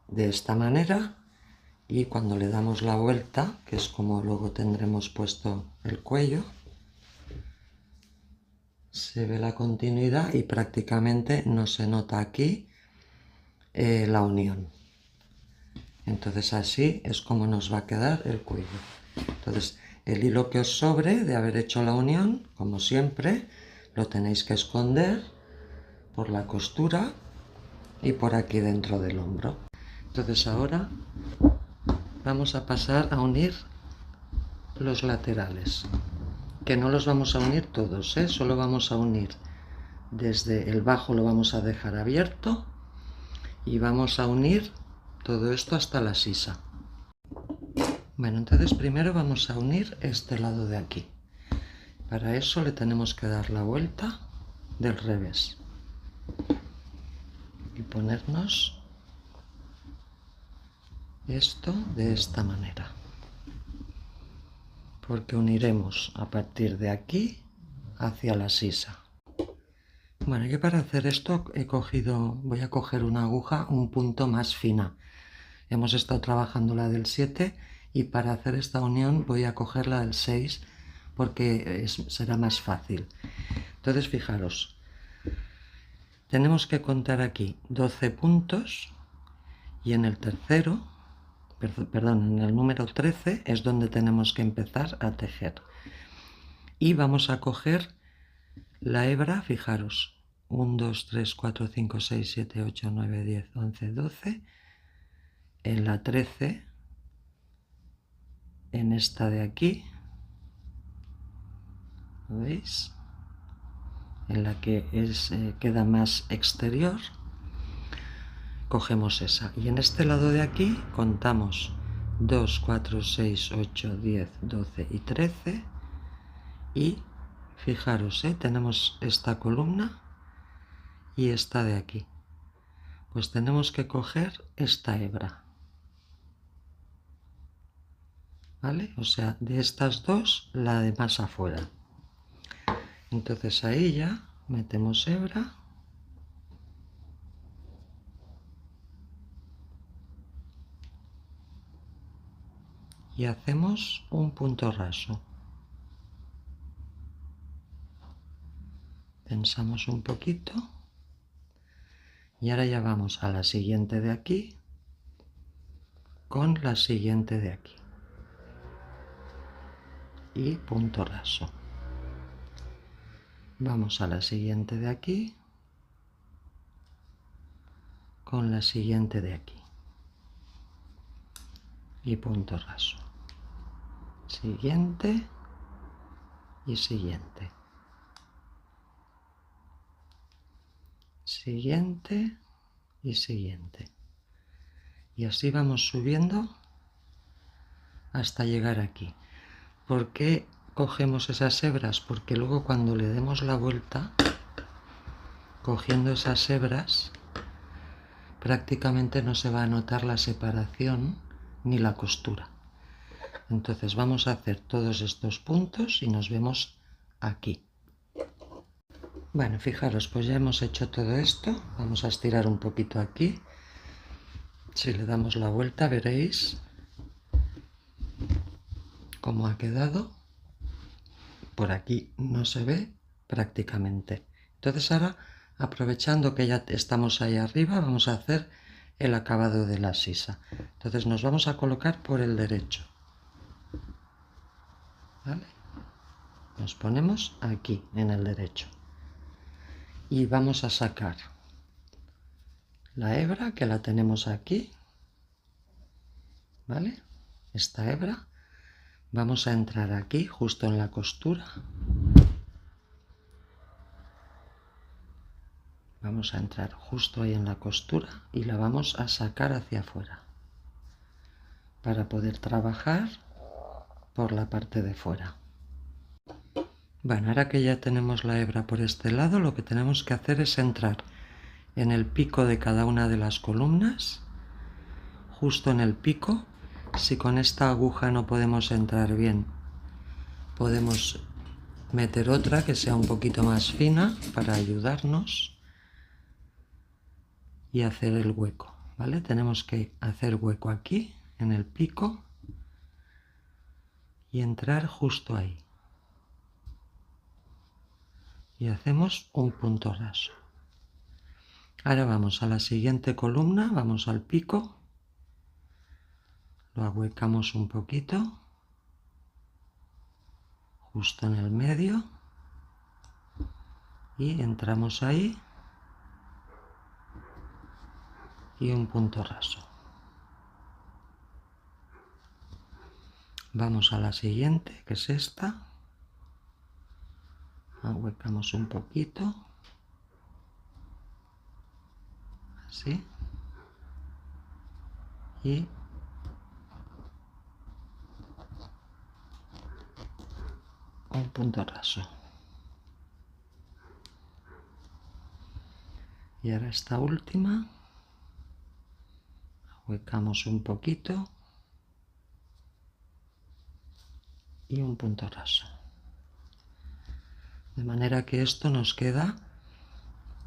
Speaker 1: de esta manera, y cuando le damos la vuelta, que es como luego tendremos puesto el cuello, se ve la continuidad y prácticamente no se nota aquí la unión. Entonces así es como nos va a quedar el cuello. Entonces el hilo que os sobre de haber hecho la unión, como siempre, lo tenéis que esconder por la costura y por aquí dentro del hombro. Entonces ahora vamos a pasar a unir los laterales, que no los vamos a unir todos, solo vamos a unir desde el bajo, lo vamos a dejar abierto y vamos a unir todo esto hasta la sisa. Bueno, entonces primero vamos a unir este lado de aquí. Para eso le tenemos que dar la vuelta del revés y ponernos esto de esta manera, porque uniremos a partir de aquí hacia la sisa. Bueno, yo para hacer esto voy a coger una aguja un punto más fina. Hemos estado trabajando la del 7 y para hacer esta unión voy a coger la del 6 porque será más fácil. Entonces fijaros, tenemos que contar aquí 12 puntos y en el tercero, perdón, en el número 13 es donde tenemos que empezar a tejer. Y vamos a coger la hebra, fijaros, 1, 2, 3, 4, 5, 6, 7, 8, 9, 10, 11, 12, en la 13, en esta de aquí, ¿veis? En la que queda más exterior, cogemos esa. Y en este lado de aquí contamos 2, 4, 6, 8, 10, 12 y 13. Y fijaros, tenemos esta columna y esta de aquí. Pues tenemos que coger esta hebra, ¿vale? O sea, de estas dos, la de más afuera. Entonces ahí ya metemos hebra y hacemos un punto raso. Tensamos un poquito y ahora ya vamos a la siguiente de aquí con la siguiente de aquí y punto raso. Vamos a la siguiente de aquí con la siguiente de aquí y punto raso. Siguiente y siguiente. Siguiente y siguiente. Y así vamos subiendo hasta llegar aquí. ¿Por qué cogemos esas hebras? Porque luego cuando le demos la vuelta, cogiendo esas hebras, prácticamente no se va a notar la separación ni la costura. Entonces vamos a hacer todos estos puntos y nos vemos aquí. Bueno, fijaros, pues ya hemos hecho todo esto. Vamos a estirar un poquito aquí. Si le damos la vuelta veréis cómo ha quedado. Por aquí no se ve prácticamente. Entonces ahora, aprovechando que ya estamos ahí arriba, vamos a hacer el acabado de la sisa. Entonces nos vamos a colocar por el derecho, ¿vale? Nos ponemos aquí en el derecho y vamos a sacar la hebra, que la tenemos aquí, ¿vale? Esta hebra, vamos a entrar aquí justo en la costura. Vamos a entrar justo ahí en la costura y la vamos a sacar hacia afuera para poder trabajar por la parte de fuera. Bueno, ahora que ya tenemos la hebra por este lado, lo que tenemos que hacer es entrar en el pico de cada una de las columnas, justo en el pico. Si con esta aguja no podemos entrar bien, podemos meter otra que sea un poquito más fina para ayudarnos y hacer el hueco, ¿vale? Tenemos que hacer hueco aquí en el pico y entrar justo ahí y hacemos un punto raso. Ahora vamos a la siguiente columna, vamos al pico, lo ahuecamos un poquito justo en el medio y entramos ahí y un punto raso. Vamos a la siguiente, que es esta. Ahuecamos un poquito, así, y un punto raso. Y ahora esta última, ahuecamos un poquito y un punto raso. De manera que esto nos queda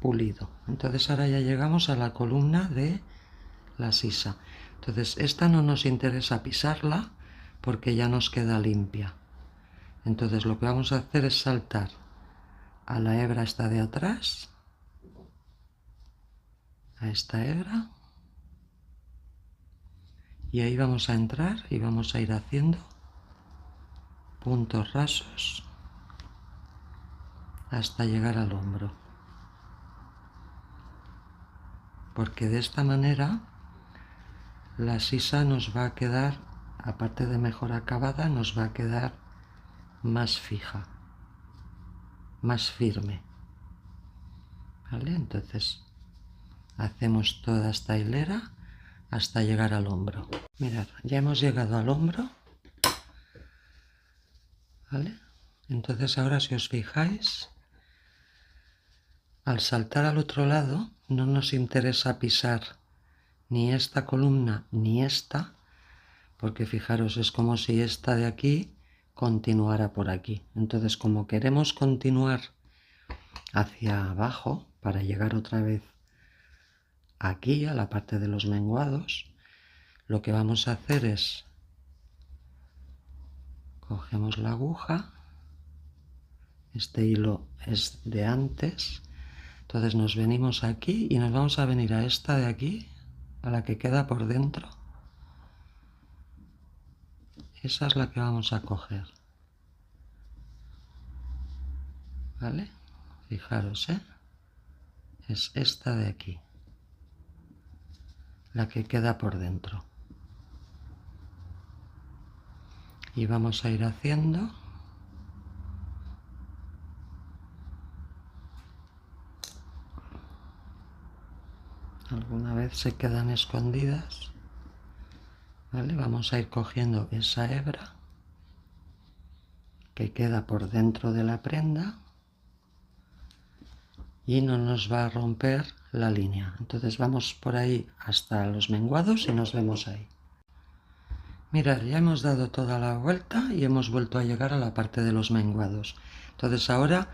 Speaker 1: pulido. Entonces ahora ya llegamos a la columna de la sisa. Entonces esta no nos interesa pisarla porque ya nos queda limpia. Entonces lo que vamos a hacer es saltar a la hebra esta de atrás, a esta hebra, y ahí vamos a entrar y vamos a ir haciendo puntos rasos hasta llegar al hombro, porque de esta manera la sisa nos va a quedar, aparte de mejor acabada, nos va a quedar más fija, más firme. ¿Vale? Entonces hacemos toda esta hilera hasta llegar al hombro. Mirad, ya hemos llegado al hombro, ¿vale? Entonces ahora, si os fijáis, al saltar al otro lado no nos interesa pisar ni esta columna ni esta, porque fijaros, es como si esta de aquí continuara por aquí. Entonces, como queremos continuar hacia abajo para llegar otra vez aquí a la parte de los menguados, lo que vamos a hacer es cogemos la aguja, este hilo es de antes, entonces nos venimos aquí y nos vamos a venir a esta de aquí, a la que queda por dentro. Esa es la que vamos a coger, ¿vale? Fijaros, es esta de aquí, la que queda por dentro. Y vamos a ir haciendo alguna vez se quedan escondidas, ¿vale? Vamos a ir cogiendo esa hebra que queda por dentro de la prenda y no nos va a romper la línea. Entonces vamos por ahí hasta los menguados y nos vemos ahí. Mirad, ya hemos dado toda la vuelta y hemos vuelto a llegar a la parte de los menguados. Entonces ahora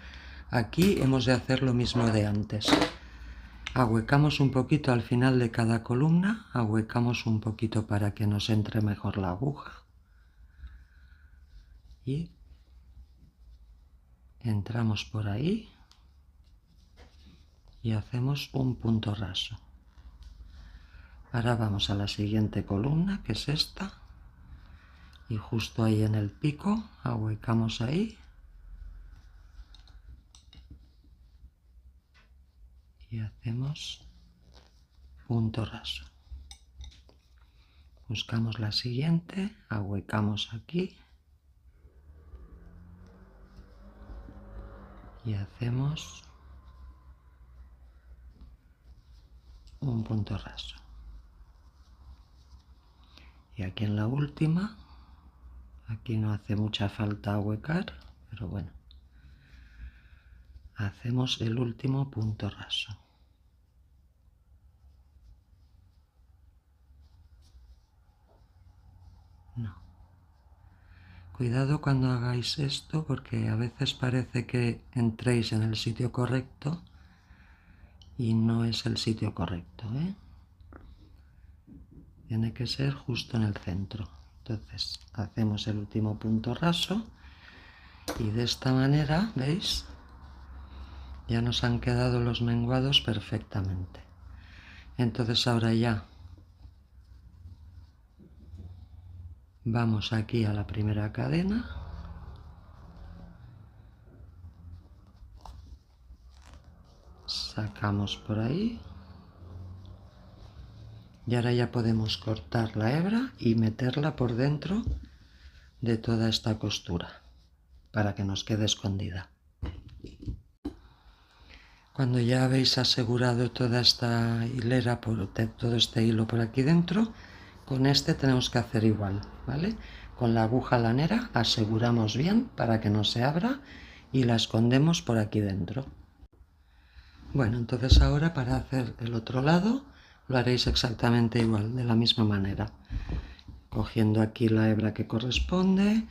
Speaker 1: aquí hemos de hacer lo mismo de antes. Ahuecamos un poquito al final de cada columna, ahuecamos un poquito para que nos entre mejor la aguja y entramos por ahí y hacemos un punto raso. Ahora vamos a la siguiente columna, que es esta, y justo ahí en el pico ahuecamos ahí y hacemos punto raso. Buscamos la siguiente, ahuecamos aquí y hacemos un punto raso. Y aquí en la última, aquí no hace mucha falta ahuecar, pero bueno, hacemos el último punto raso. No. Cuidado cuando hagáis esto porque a veces parece que entréis en el sitio correcto y no es el sitio correcto, ¿eh? Tiene que ser justo en el centro. Entonces hacemos el último punto raso y de esta manera, ¿veis? Ya nos han quedado los menguados perfectamente. Entonces ahora ya vamos aquí a la primera cadena, sacamos por ahí Y ahora ya podemos cortar la hebra y meterla por dentro de toda esta costura para que nos quede escondida. Cuando ya habéis asegurado toda esta hilera, todo este hilo por aquí dentro, con este tenemos que hacer igual, ¿vale? Con la aguja lanera aseguramos bien para que no se abra y la escondemos por aquí dentro. Bueno, entonces ahora para hacer el otro lado lo haréis exactamente igual, de la misma manera. Cogiendo aquí la hebra que corresponde,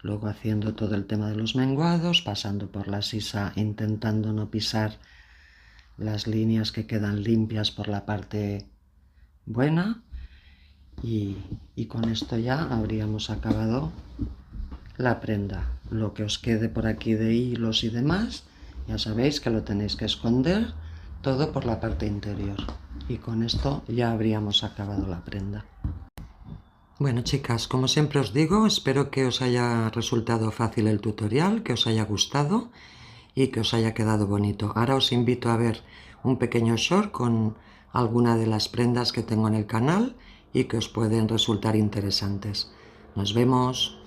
Speaker 1: luego haciendo todo el tema de los menguados, pasando por la sisa intentando no pisar las líneas que quedan limpias por la parte buena. Y con esto ya habríamos acabado la prenda. Lo que os quede por aquí de hilos y demás, ya sabéis que lo tenéis que esconder todo por la parte interior. Y con esto ya habríamos acabado la prenda. Bueno, chicas, como siempre os digo, espero que os haya resultado fácil el tutorial, que os haya gustado y que os haya quedado bonito. Ahora os invito a ver un pequeño short con alguna de las prendas que tengo en el canal y que os pueden resultar interesantes. Nos vemos.